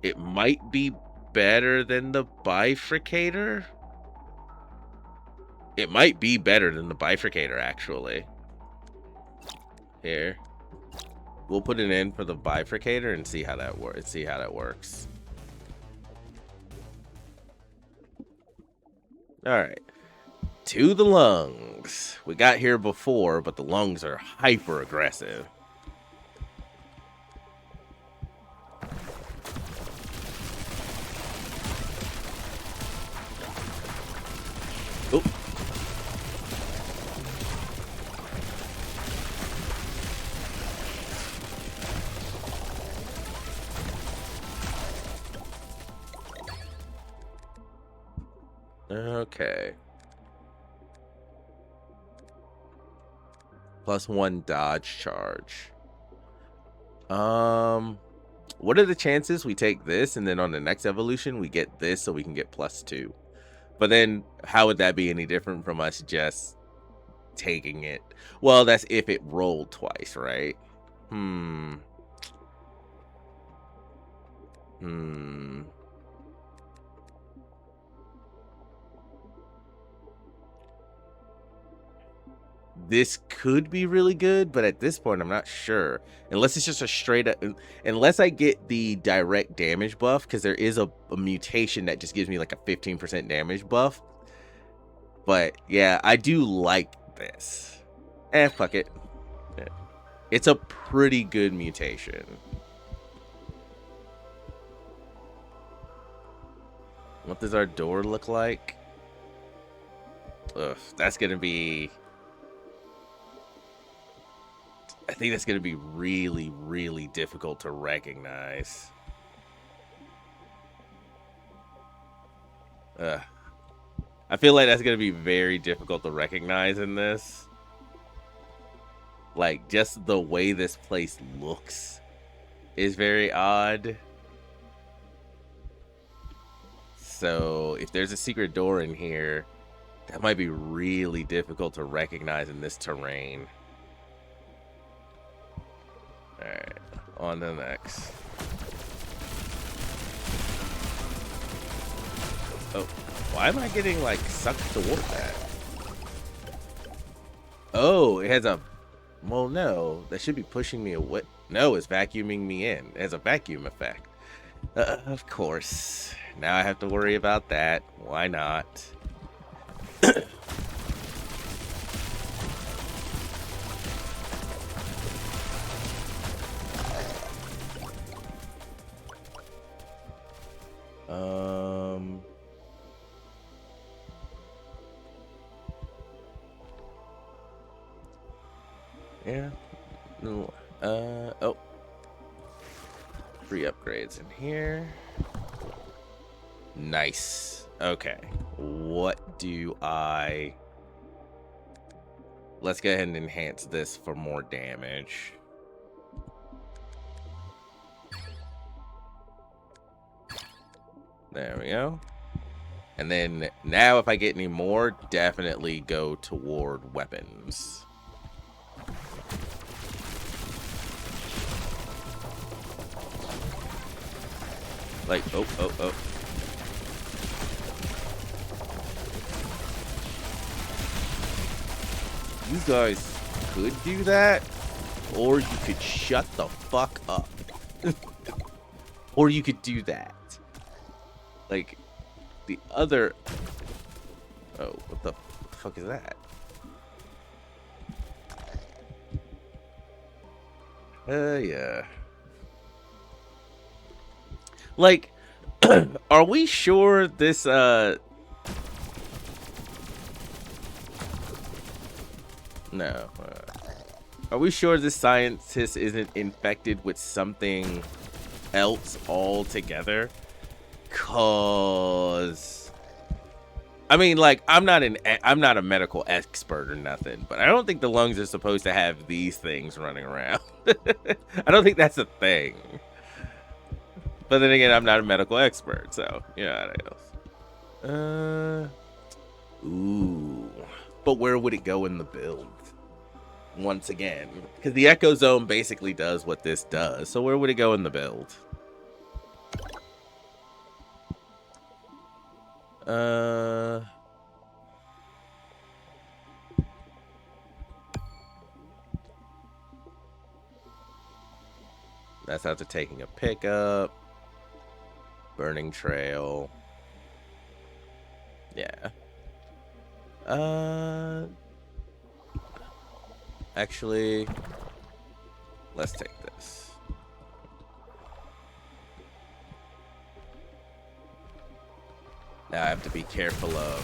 It might be better than the Bifurcator. It might be better than the Bifurcator, actually. Here. We'll put it in for the Bifurcator and see how that works. Alright. To the lungs. We got here before, but the lungs are hyper aggressive. Oop. Okay. +1 dodge charge. What are the chances we take this and then on the next evolution we get this so we can get +2? But then how would that be any different from us just taking it? Well, that's if it rolled twice, right? This could be really good, but at this point I'm not sure. Unless it's just a straight up, unless I get the direct damage buff, because there is a mutation that just gives me like a 15% damage buff. But yeah, I do like this. Fuck it. It's a pretty good mutation. What does our door look like? Ugh, that's gonna be... I think that's going to be really, really difficult to recognize. I feel like that's going to be very difficult to recognize in this. Like, just the way this place looks is very odd. So, if there's a secret door in here, that might be really difficult to recognize in this terrain. Alright, on to the next. Oh, why am I getting, like, sucked toward that? Oh, it has a... Well, no, that should be pushing me away. No, it's vacuuming me in. It has a vacuum effect. Of course. Now I have to worry about that. Why not? Yeah. No. Oh. Free upgrades in here. Nice. Okay. What do I... Let's go ahead and enhance this for more damage. There we go. And then now if I get any more, definitely go toward weapons. Like, oh. You guys could do that, or you could shut the fuck up. Or you could do that. Like, the other... Oh, what the fuck is that? Yeah. Like, are we sure this, No. Are we sure this scientist isn't infected with something else altogether? Cause... I mean, like, I'm not a medical expert or nothing, but I don't think the lungs are supposed to have these things running around. I don't think that's a thing. But then again, I'm not a medical expert, so yeah, I know. Ooh. But where would it go in the build? Once again, because the Echo Zone basically does what this does. So where would it go in the build? That's after taking a pickup. Burning Trail. Yeah. Actually, let's take this. Now I have to be careful of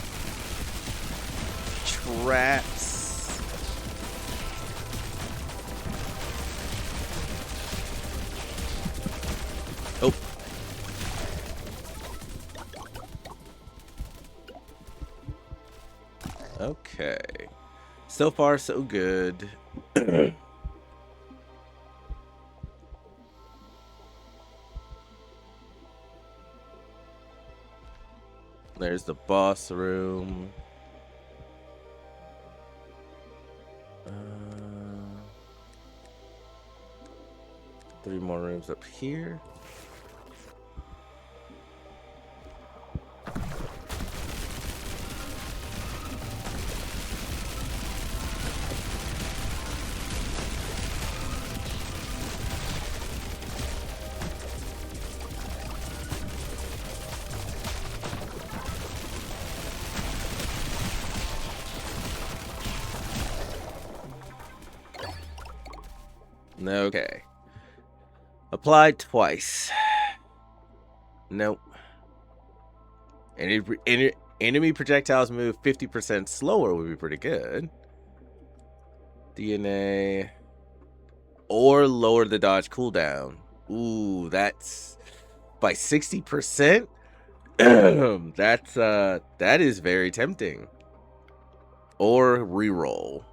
traps. Oh. Okay. So far, so good. There's the boss room. 3 more rooms up here. Okay. Applied twice. Nope. Enemy projectiles move 50% slower would be pretty good. DNA. Or lower the dodge cooldown. Ooh, that's by 60%? That is very tempting. Or reroll.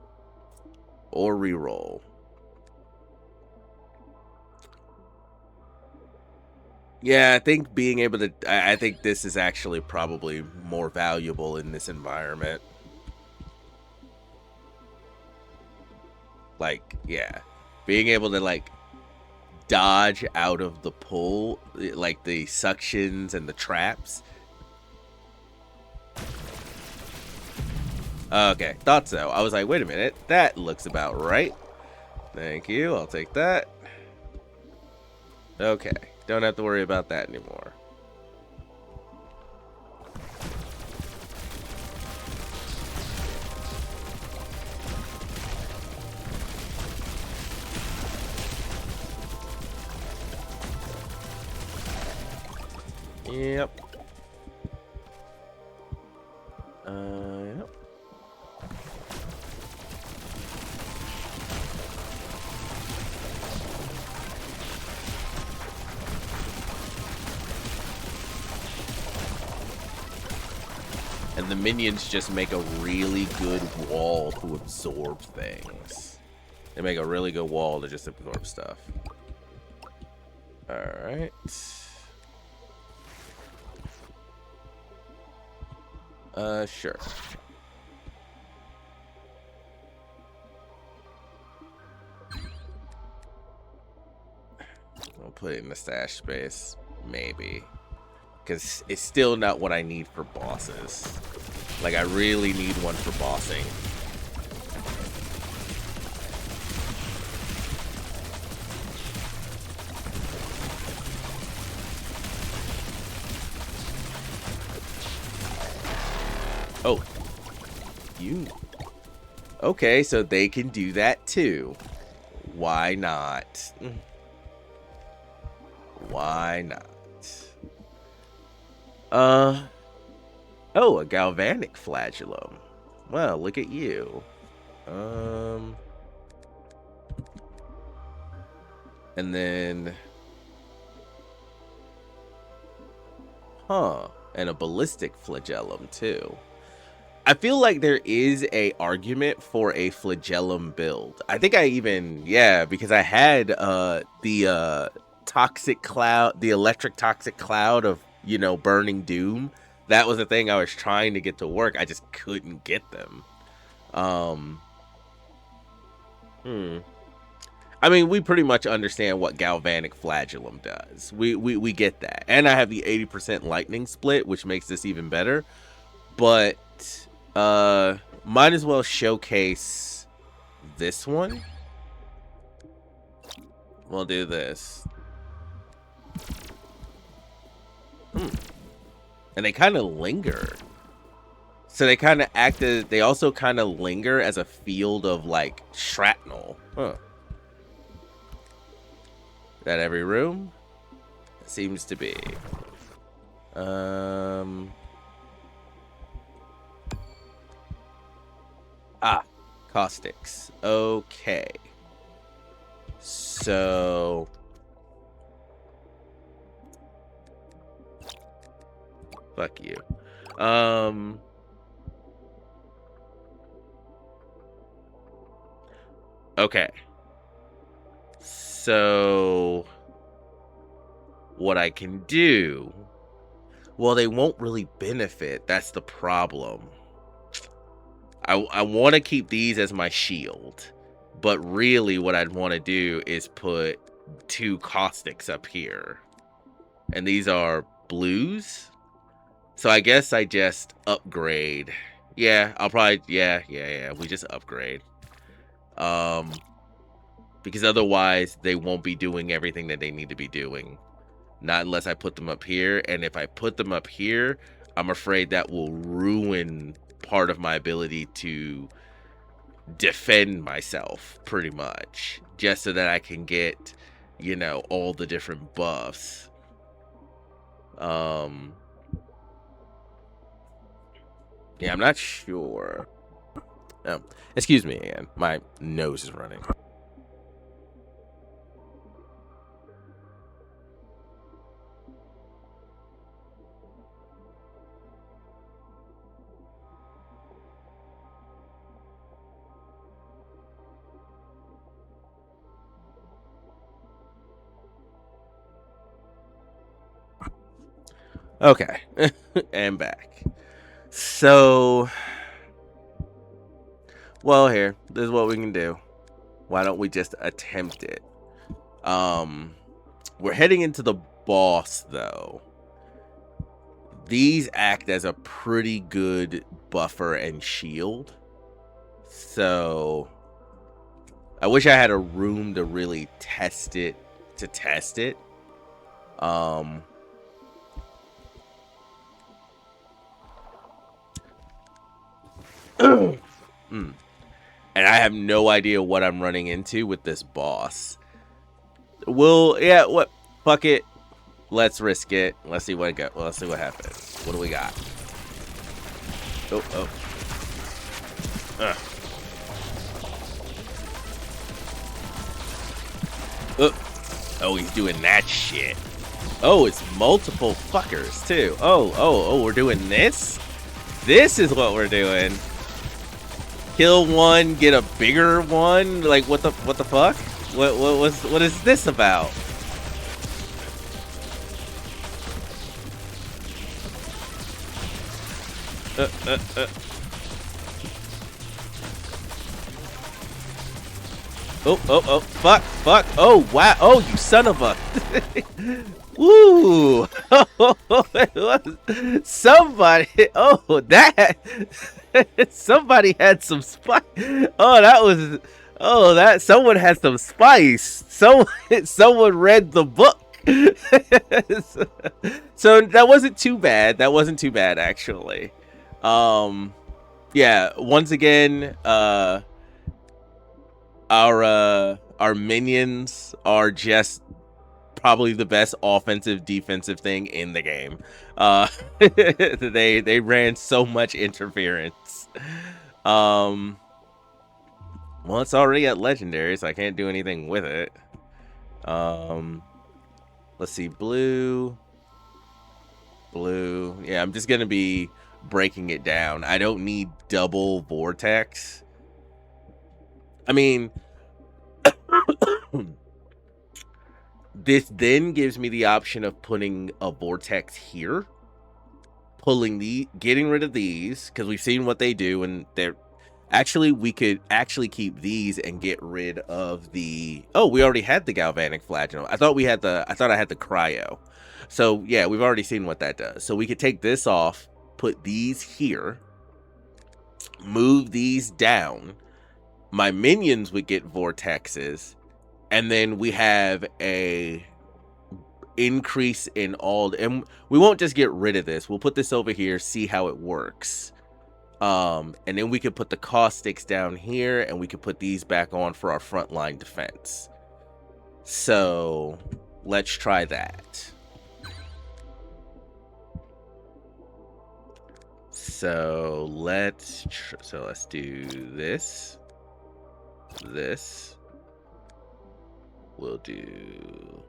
Yeah, I think being able to... I think this is actually probably more valuable in this environment. Like, yeah. Being able to, like, dodge out of the pull, like the suctions and the traps. Okay, thought so. I was like, wait a minute. That looks about right. Thank you. I'll take that. Okay. Don't have to worry about that anymore. Yep. Yep. And the minions just make a really good wall to absorb things. They make a really good wall to just absorb stuff. Alright. Sure. I'll put it in the stash space. Maybe. Because it's still not what I need for bosses. Like, I really need one for bossing. Oh. You. Okay, so they can do that too. Why not? Why not? Oh, a galvanic flagellum. Well, look at you. And then, and a ballistic flagellum too. I feel like there is a argument for a flagellum build. I think I even, yeah, because I had the toxic cloud, the electric toxic cloud of, you know, burning doom. That was the thing I was trying to get to work. I just couldn't get them. I mean, we pretty much understand what galvanic flagellum does. We get that. And I have the 80% lightning split, which makes this even better. But might as well showcase this one. We'll do this. And they kind of linger. So they kind of act as, they also kind of linger as a field of like shrapnel. That every room? It seems to be. Caustics. Okay. So fuck you. Okay. So what I can do, well, they won't really benefit. That's the problem. I want to keep these as my shield, but really what I'd want to do is put 2 caustics up here. And these are blues. So I guess I just upgrade. Yeah, I'll probably, yeah, we just upgrade. Because otherwise they won't be doing everything that they need to be doing. Not unless I put them up here. And if I put them up here, I'm afraid that will ruin part of my ability to defend myself, pretty much. Just so that I can get, you know, all the different buffs. Yeah, I'm not sure. Oh, excuse me again. My nose is running. Okay, and back. So, well, here, this is what we can do. Why don't we just attempt it? We're heading into the boss, though. These act as a pretty good buffer and shield. So, I wish I had a room to really test it, Um, mm. And I have no idea what I'm running into with this boss. Yeah, what? Fuck it. Let's risk it. Let's see what let's see what happens. What do we got? Oh. Ugh. Oh, he's doing that shit. Oh, it's multiple fuckers too. Oh, we're doing this? This is what we're doing. Kill one, get a bigger one? Like what the fuck? What is this about? Oh, fuck. Oh, wow. Oh, you son of a. Woo. Somebody. Oh, that. Somebody had some spice. Oh, that was. Oh, that. Someone had some spice. Someone read the book. So that wasn't too bad. That wasn't too bad, actually. Yeah, once again, our minions are just probably the best offensive defensive thing in the game. They ran so much interference. Well, it's already at legendary, so I can't do anything with it. Let's see, blue. Yeah, I'm just gonna be breaking it down. I don't need double vortex. I mean, this then gives me the option of putting a vortex here, getting rid of these, because we've seen what they do, and they're actually, we could actually keep these and get rid of the. Oh, we already had the galvanic flagellum. I thought I had the cryo. So yeah, we've already seen what that does. So we could take this off, put these here, move these down. My minions would get vortexes, and then we have a increase in all. And we won't just get rid of this. We'll put this over here, see how it works. And then we could put the caustics down here, and we could put these back on for our frontline defense. So let's try that. So let's do this. We'll do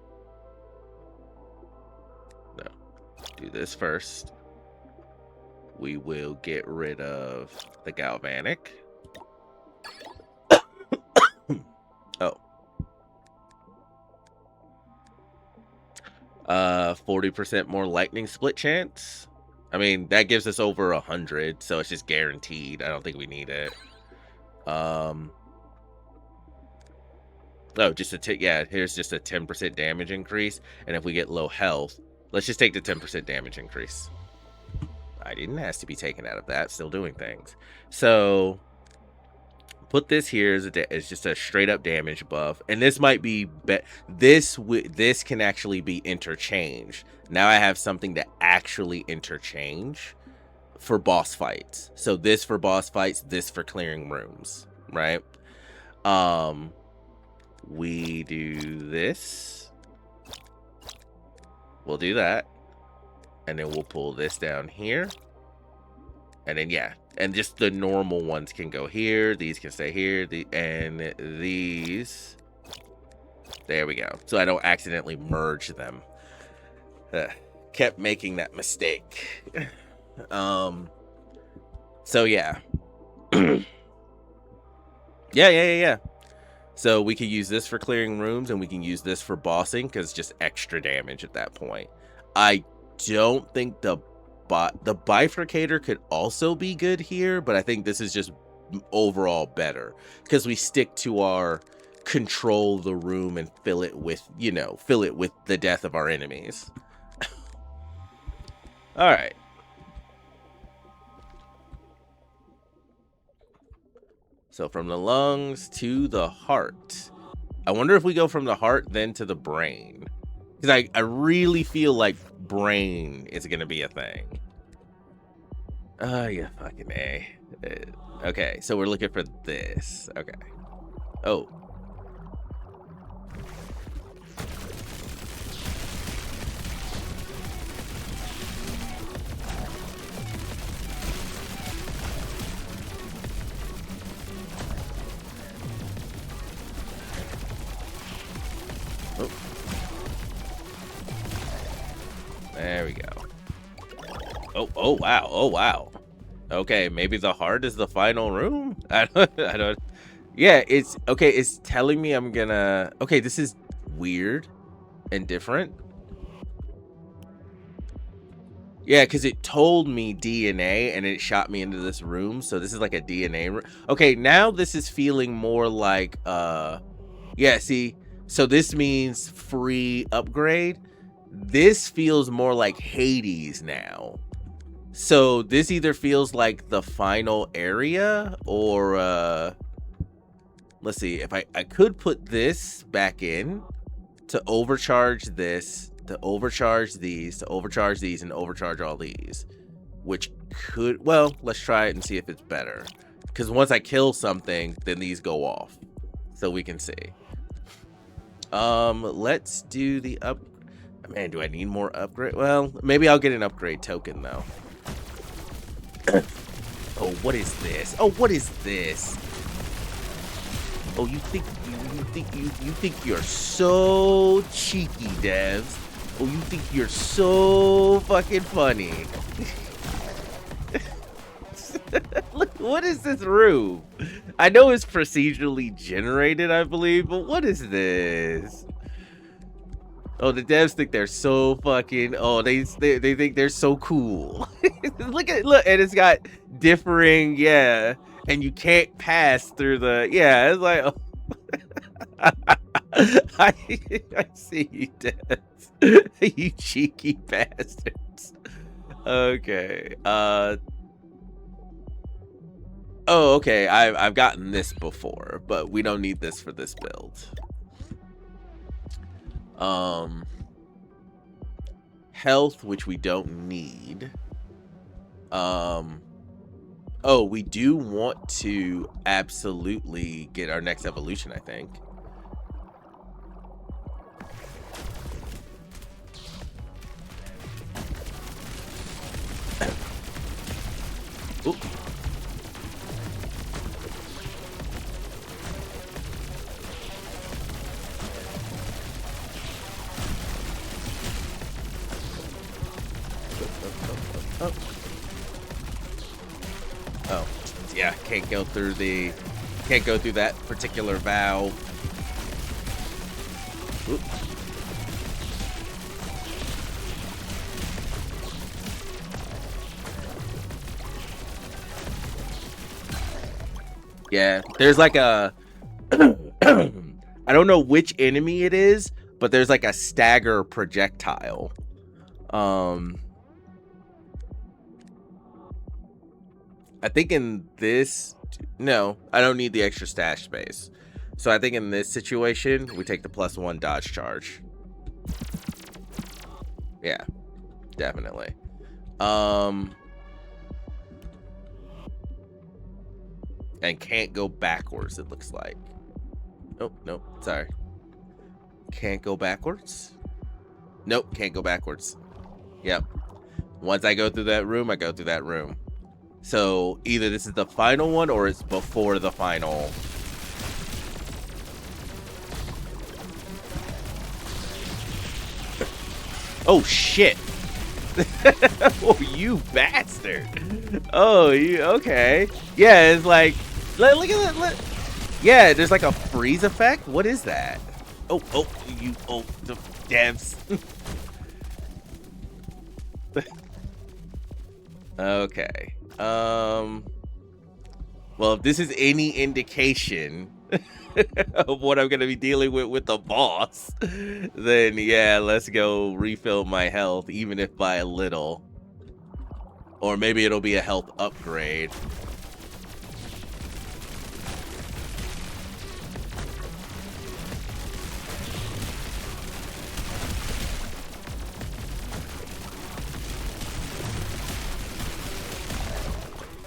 this first. We will get rid of the galvanic. Oh. 40% more lightning split chance. I mean, that gives us over 100, so it's just guaranteed. I don't think we need it. Oh, just here's just a 10% damage increase. And if we get low health, let's just take the 10% damage increase. I didn't ask to be taken out of that. Still doing things. So put this here as just a straight up damage buff, and this might be this can actually be interchanged. Now I have something to actually interchange for boss fights. So this for boss fights, this for clearing rooms, right? We do this. We'll do that. And then we'll pull this down here. And then, yeah. And just the normal ones can go here. These can stay here. And these. There we go. So I don't accidentally merge them. Kept making that mistake. So, yeah. Yeah. So we can use this for clearing rooms, and we can use this for bossing, because it's just extra damage at that point. I don't think the bifurcator could also be good here, but I think this is just overall better, because we stick to our control the room and fill it with the death of our enemies. All right. So from the lungs to the heart. I wonder if we go from the heart then to the brain. Because I really feel like brain is gonna be a thing. Oh, yeah, fucking A. Okay, so we're looking for this. Okay. Oh. Oh. There we go. Oh, wow. Oh, wow. Okay, maybe the heart is the final room? I don't. Yeah, it's okay. It's telling me I'm gonna. Okay, this is weird and different. Yeah, because it told me DNA and it shot me into this room. So this is like a DNA room. Okay, now this is feeling more like yeah, see, so this means free upgrade. This feels more like Hades now. So this either feels like the final area or let's see, if I could put this back in to overcharge this, to overcharge these, to overcharge these, and overcharge all these, which could, well, let's try it and see if it's better. Because once I kill something, then these go off. So we can see. Let's do the up. Man, do I need more upgrade? Well, maybe I'll get an upgrade token though. Oh, what is this? Oh, what is this? Oh, you think you're so cheeky, devs. Oh, you think you're so fucking funny. Look, what is this room? I know it's procedurally generated, I believe, but what is this? Oh, the devs think they're so fucking. Oh, they think they're so cool. Look, and it's got differing, yeah, and you can't pass through the, yeah. It's like, oh. I see you, devs. You cheeky bastards. Okay. Oh, okay. I've gotten this before, but we don't need this for this build. Health, which we don't need. Oh, we do want to absolutely get our next evolution, I think. Ooh. Oh, yeah, can't go through that particular valve. Oop. Yeah, there's like a I don't know which enemy it is, but there's like a stagger projectile. I think in this, no, I don't need the extra stash space. So I think in this situation, we take the +1 dodge charge. Yeah, definitely. And can't go backwards, it looks like. Oh, nope, sorry. Can't go backwards? Nope, can't go backwards. Yep. Once I go through that room, I go through that room. So either this is the final one or it's before the final. Oh shit. Oh, you bastard. Oh, you okay. Yeah, it's like, look at that. Yeah, there's like a freeze effect. What is that? Oh, the devs. Okay. Well, if this is any indication of what I'm gonna be dealing with the boss, then yeah, let's go refill my health, even if by a little. Or maybe it'll be a health upgrade.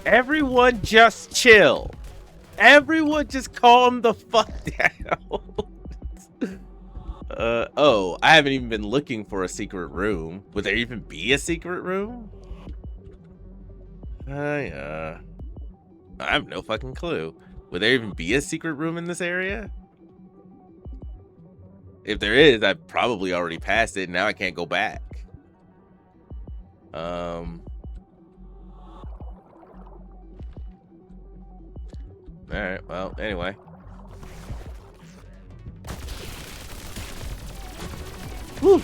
Everyone just chill. Everyone just calm the fuck down. Oh, I haven't even been looking for a secret room. Would there even be a secret room? Yeah. I have no fucking clue. Would there even be a secret room in this area? If there is, I probably already passed it. Now I can't go back. All right. Well, anyway. Whew.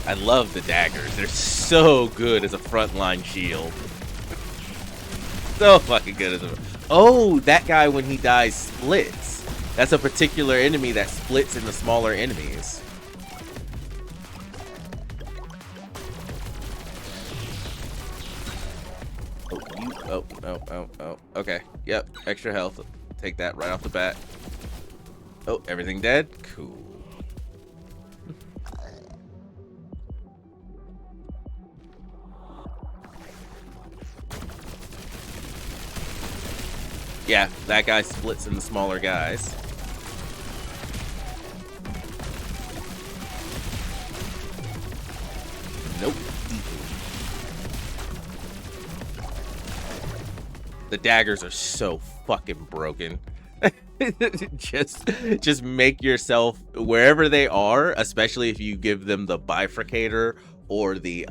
I love the daggers. They're so good as a frontline shield. So fucking good as a... Oh, that guy when he dies splits. That's a particular enemy that splits into smaller enemies. Oh. Okay. Yep. Extra health. Take that right off the bat. Oh, everything dead? Cool. Yeah, that guy splits into smaller guys. Nope. The daggers are so fucking broken. just make yourself wherever they are, especially if you give them the bifurcator or the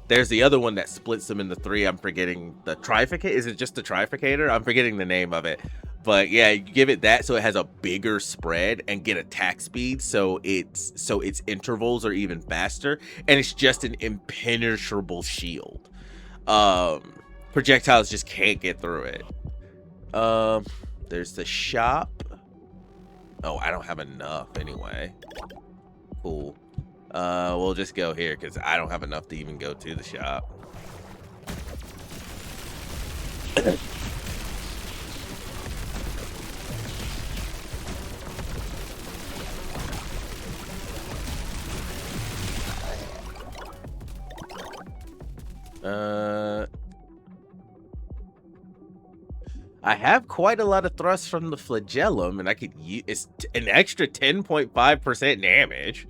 there's the other one that splits them into three. I'm forgetting the trifurcator. Is it just the trifurcator? I'm forgetting the name of it. But yeah, you give it that so it has a bigger spread and get attack speed, so its intervals are even faster, and it's just an impenetrable shield. Projectiles just can't get through it. There's the shop. Oh, I don't have enough anyway. Cool. We'll just go here because I don't have enough to even go to the shop. I have quite a lot of thrust from the flagellum, and I could use it's an extra 10.5% damage.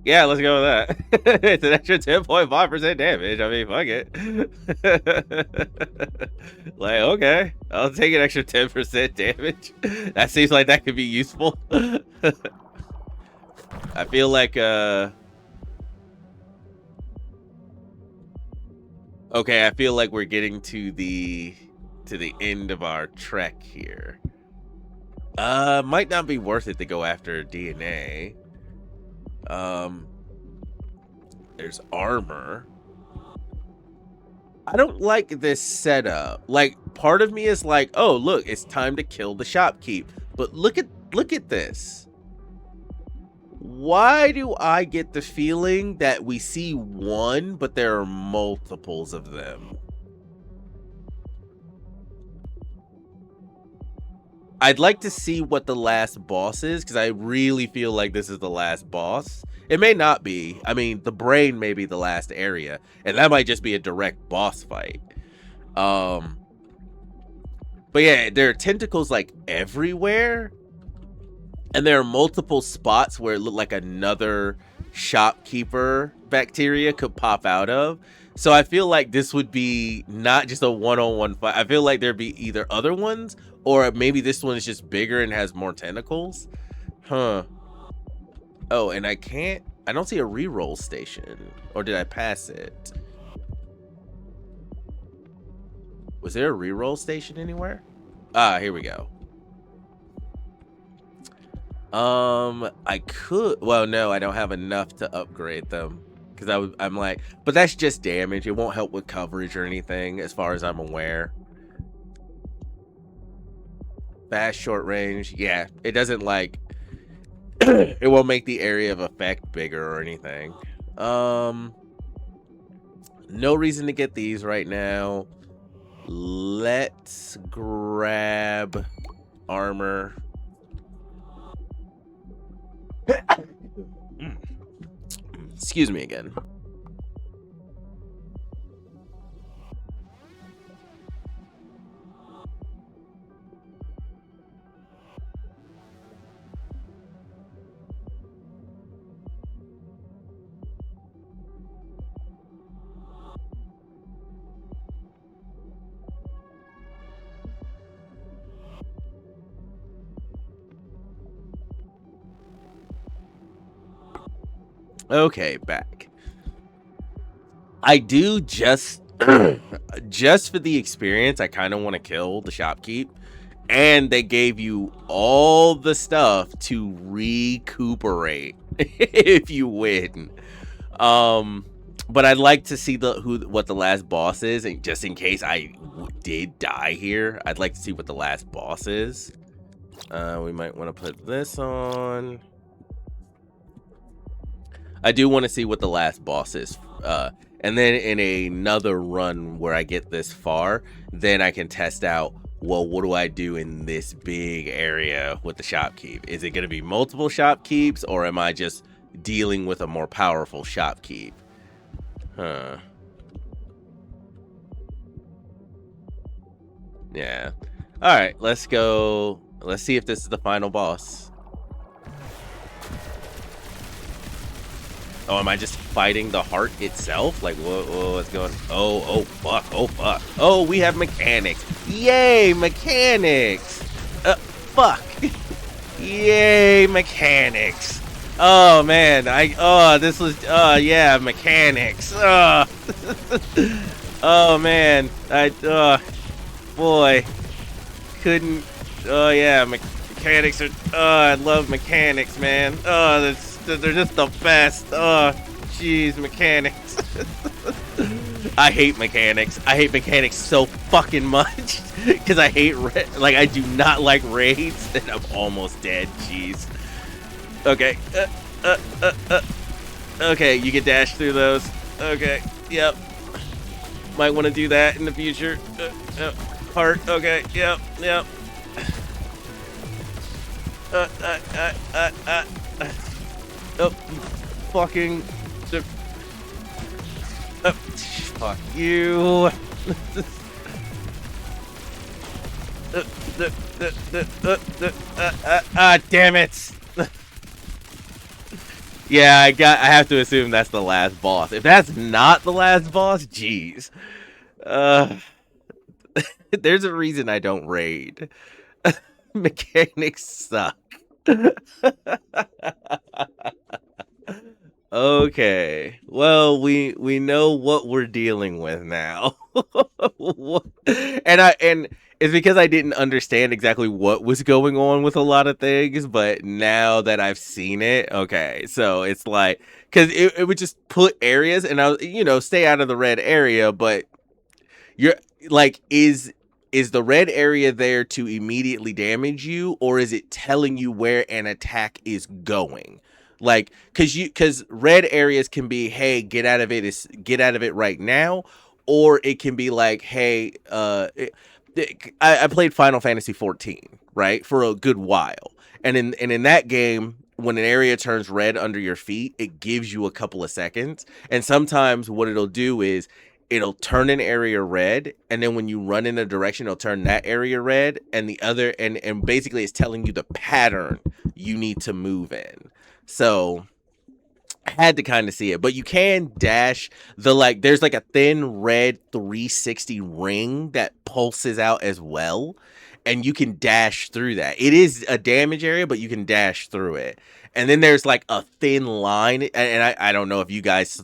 Yeah, let's go with that. It's an extra 10.5% damage. I mean, fuck it. Like, okay, I'll take an extra 10% damage. That seems like that could be useful. I feel like, okay, I feel like we're getting to the end of our trek here. Might not be worth it to go after DNA. There's armor. I don't like this setup. Like, part of me is like, oh, look, it's time to kill the shopkeep. But look at this. Why do I get the feeling that we see one, but there are multiples of them? I'd like to see what the last boss is, because I really feel like this is the last boss. It may not be. I mean, the brain may be the last area, and that might just be a direct boss fight. But yeah, there are tentacles like everywhere, and there are multiple spots where it looked like another shopkeeper bacteria could pop out of. So I feel like this would be not just a one-on-one fight. I feel like there'd be either other ones, or maybe this one is just bigger and has more tentacles. Huh. Oh, and I don't see a reroll station. Or did I pass it? Was there a reroll station anywhere? Ah, here we go. I could, well, no, I don't have enough to upgrade them. Because I'm like, but that's just damage. It won't help with coverage or anything, as far as I'm aware. Fast, short range. Yeah, it doesn't like, it won't make the area of effect bigger or anything. No reason to get these right now. Let's grab armor. Excuse me again. Okay, back. I do just just for the experience, I kind of want to kill the shopkeep. And they gave you all the stuff to recuperate if you win. Um, but I'd like to see what the last boss is, and just in case I did die here, I'd like to see what the last boss is. We might want to put this on. I do want to see what the last boss is. And then in another run where I get this far, then I can test out, well, what do I do in this big area with the shopkeep? Is it going to be multiple shopkeeps, or am I just dealing with a more powerful shopkeep? Huh. Yeah. All right, let's go. Let's see if this is the final boss. Oh, am I just fighting the heart itself? Like, what's going on? Oh, fuck. Oh, fuck. Oh, we have mechanics. Yay, mechanics. Fuck. Yay, mechanics. Oh, man. This was, yeah, mechanics. Oh, man. Boy. Couldn't, yeah, mechanics are, I love mechanics, man. They're just the best. Oh, jeez, mechanics. I hate mechanics. I hate mechanics so fucking much because I hate like I do not like raids, and I'm almost dead. Jeez. Okay. Okay, you can dash through those. Okay. Yep. Might want to do that in the future. Heart. Okay. Yep. Yep. Oh, fucking. Fuck you. Damn it. Yeah, I have to assume that's the last boss. If that's not the last boss, jeez. There's a reason I don't raid. Mechanics suck. Okay, well, we know what we're dealing with now. And it's because I didn't understand exactly what was going on with a lot of things, but now that I've seen it, okay, so it's like, because it would just put areas, and I stay out of the red area, but you're like, is the red area there to immediately damage you, or is it telling you where an attack is going? Like, because red areas can be, hey, get out of it right now, or it can be like, hey, I played Final Fantasy 14, right, for a good while, and in that game, when an area turns red under your feet, it gives you a couple of seconds, and sometimes what it'll do is it'll turn an area red, and then when you run in a direction, it'll turn that area red, and the other, and basically it's telling you the pattern you need to move in. So I had to kind of see it, but you can dash there's like a thin red 360 ring that pulses out as well, and you can dash through that. It is a damage area, but you can dash through it. And then there's like a thin line, and I don't know if you guys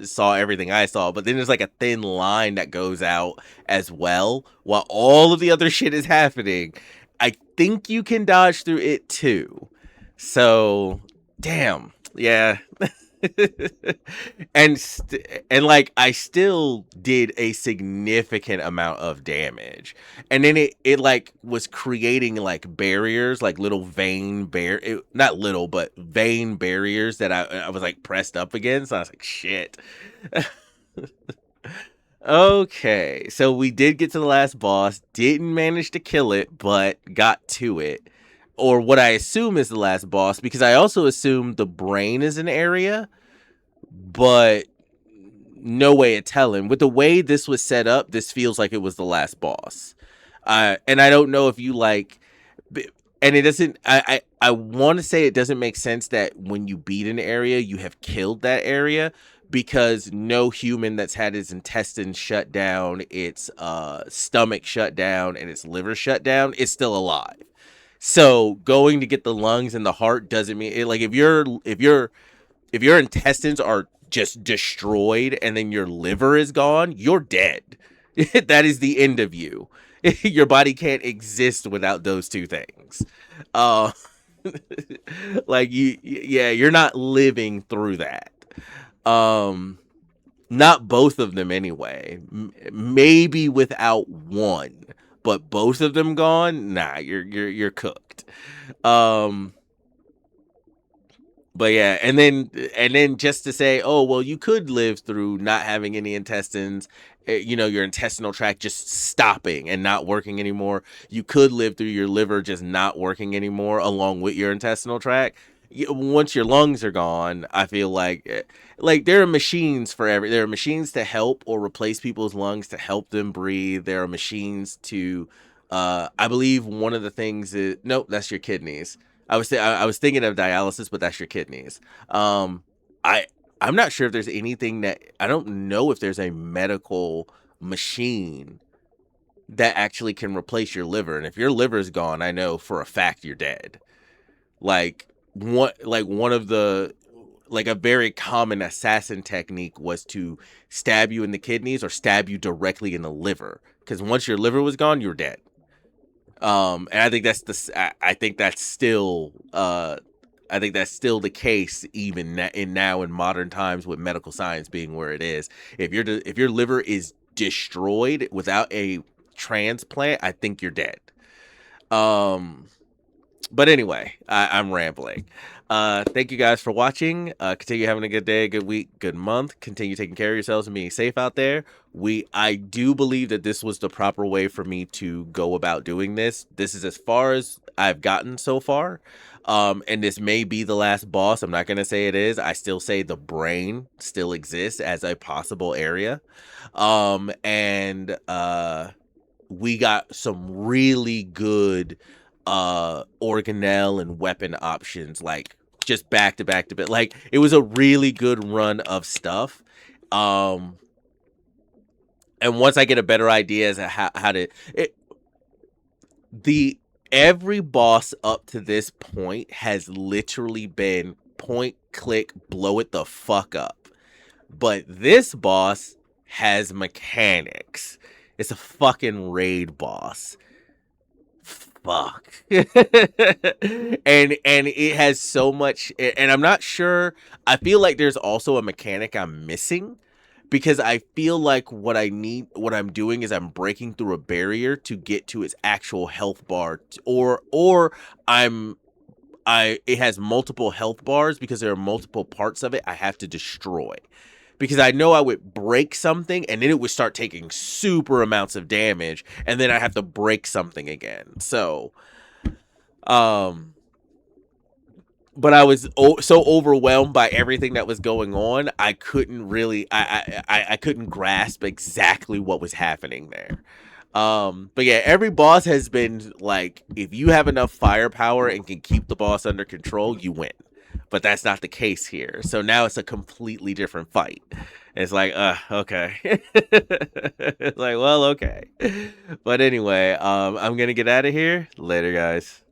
saw everything I saw, but then there's like a thin line that goes out as well while all of the other shit is happening. I think you can dodge through it too. So, damn. Yeah. and like I still did a significant amount of damage, and then it like was creating like barriers, like little not little but vein barriers that I was like pressed up against. So I was like, shit. Okay, so we did get to the last boss, didn't manage to kill it, but got to it, or what I assume is the last boss, because I also assume the brain is an area, but no way of telling. With the way this was set up, this feels like it was the last boss. And I don't know if you like, and it doesn't, I want to say it doesn't make sense that when you beat an area, you have killed that area, because no human that's had its intestines shut down, its stomach shut down, and its liver shut down is still alive. So going to get the lungs and the heart doesn't mean it, like if you're if your intestines are just destroyed and then your liver is gone, you're dead. That is the end of you. Your body can't exist without those two things. Uh, like yeah, you're not living through that. Um, Not both of them anyway. Maybe without one, but both of them gone. Nah, you're cooked. Um, but yeah, and then just to say, oh well, you could live through not having any intestines, your intestinal tract just stopping and not working anymore. You could live through your liver just not working anymore along with your intestinal tract. Once your lungs are gone, I feel like there are machines for there are machines to help or replace people's lungs to help them breathe. There are machines to I believe one of the things is nope, that's your kidneys. I was thinking of dialysis, but that's your kidneys. Um, I I'm not sure if there's anything that I don't know if there's a medical machine that actually can replace your liver. And if your liver is gone, I know for a fact you're dead. One of the like a very common assassin technique was to stab you in the kidneys or stab you directly in the liver. Because once your liver was gone, you're dead. And I think I think that's still I think that's still the case even now in modern times with medical science being where it is. If your liver is destroyed without a transplant, I think you're dead. Um, but anyway, I'm rambling. Thank you guys for watching. Continue having a good day, good week, good month. Continue taking care of yourselves and being safe out there. I do believe that this was the proper way for me to go about doing this. This is as far as I've gotten so far. And this may be the last boss. I'm not going to say it is. I still say the brain still exists as a possible area. And we got some really good organelle and weapon options, like just back to back to back. Like it was a really good run of stuff. And once I get a better idea as to how to every boss up to this point has literally been point click blow it the fuck up. But this boss has mechanics. It's a fucking raid boss. Fuck. And it has so much, and I'm not sure. I feel like there's also a mechanic I'm missing, because I feel like what I'm doing is I'm breaking through a barrier to get to its actual health bar, or it has multiple health bars because there are multiple parts of it I have to destroy. Because I know I would break something and then it would start taking super amounts of damage, and then I have to break something again. So, but I was so overwhelmed by everything that was going on, I couldn't really, I couldn't grasp exactly what was happening there. But yeah, every boss has been like, if you have enough firepower and can keep the boss under control, you win. But that's not the case here. So now it's a completely different fight. It's like, okay. It's like, well, okay. But anyway, I'm gonna get out of here. Later, guys.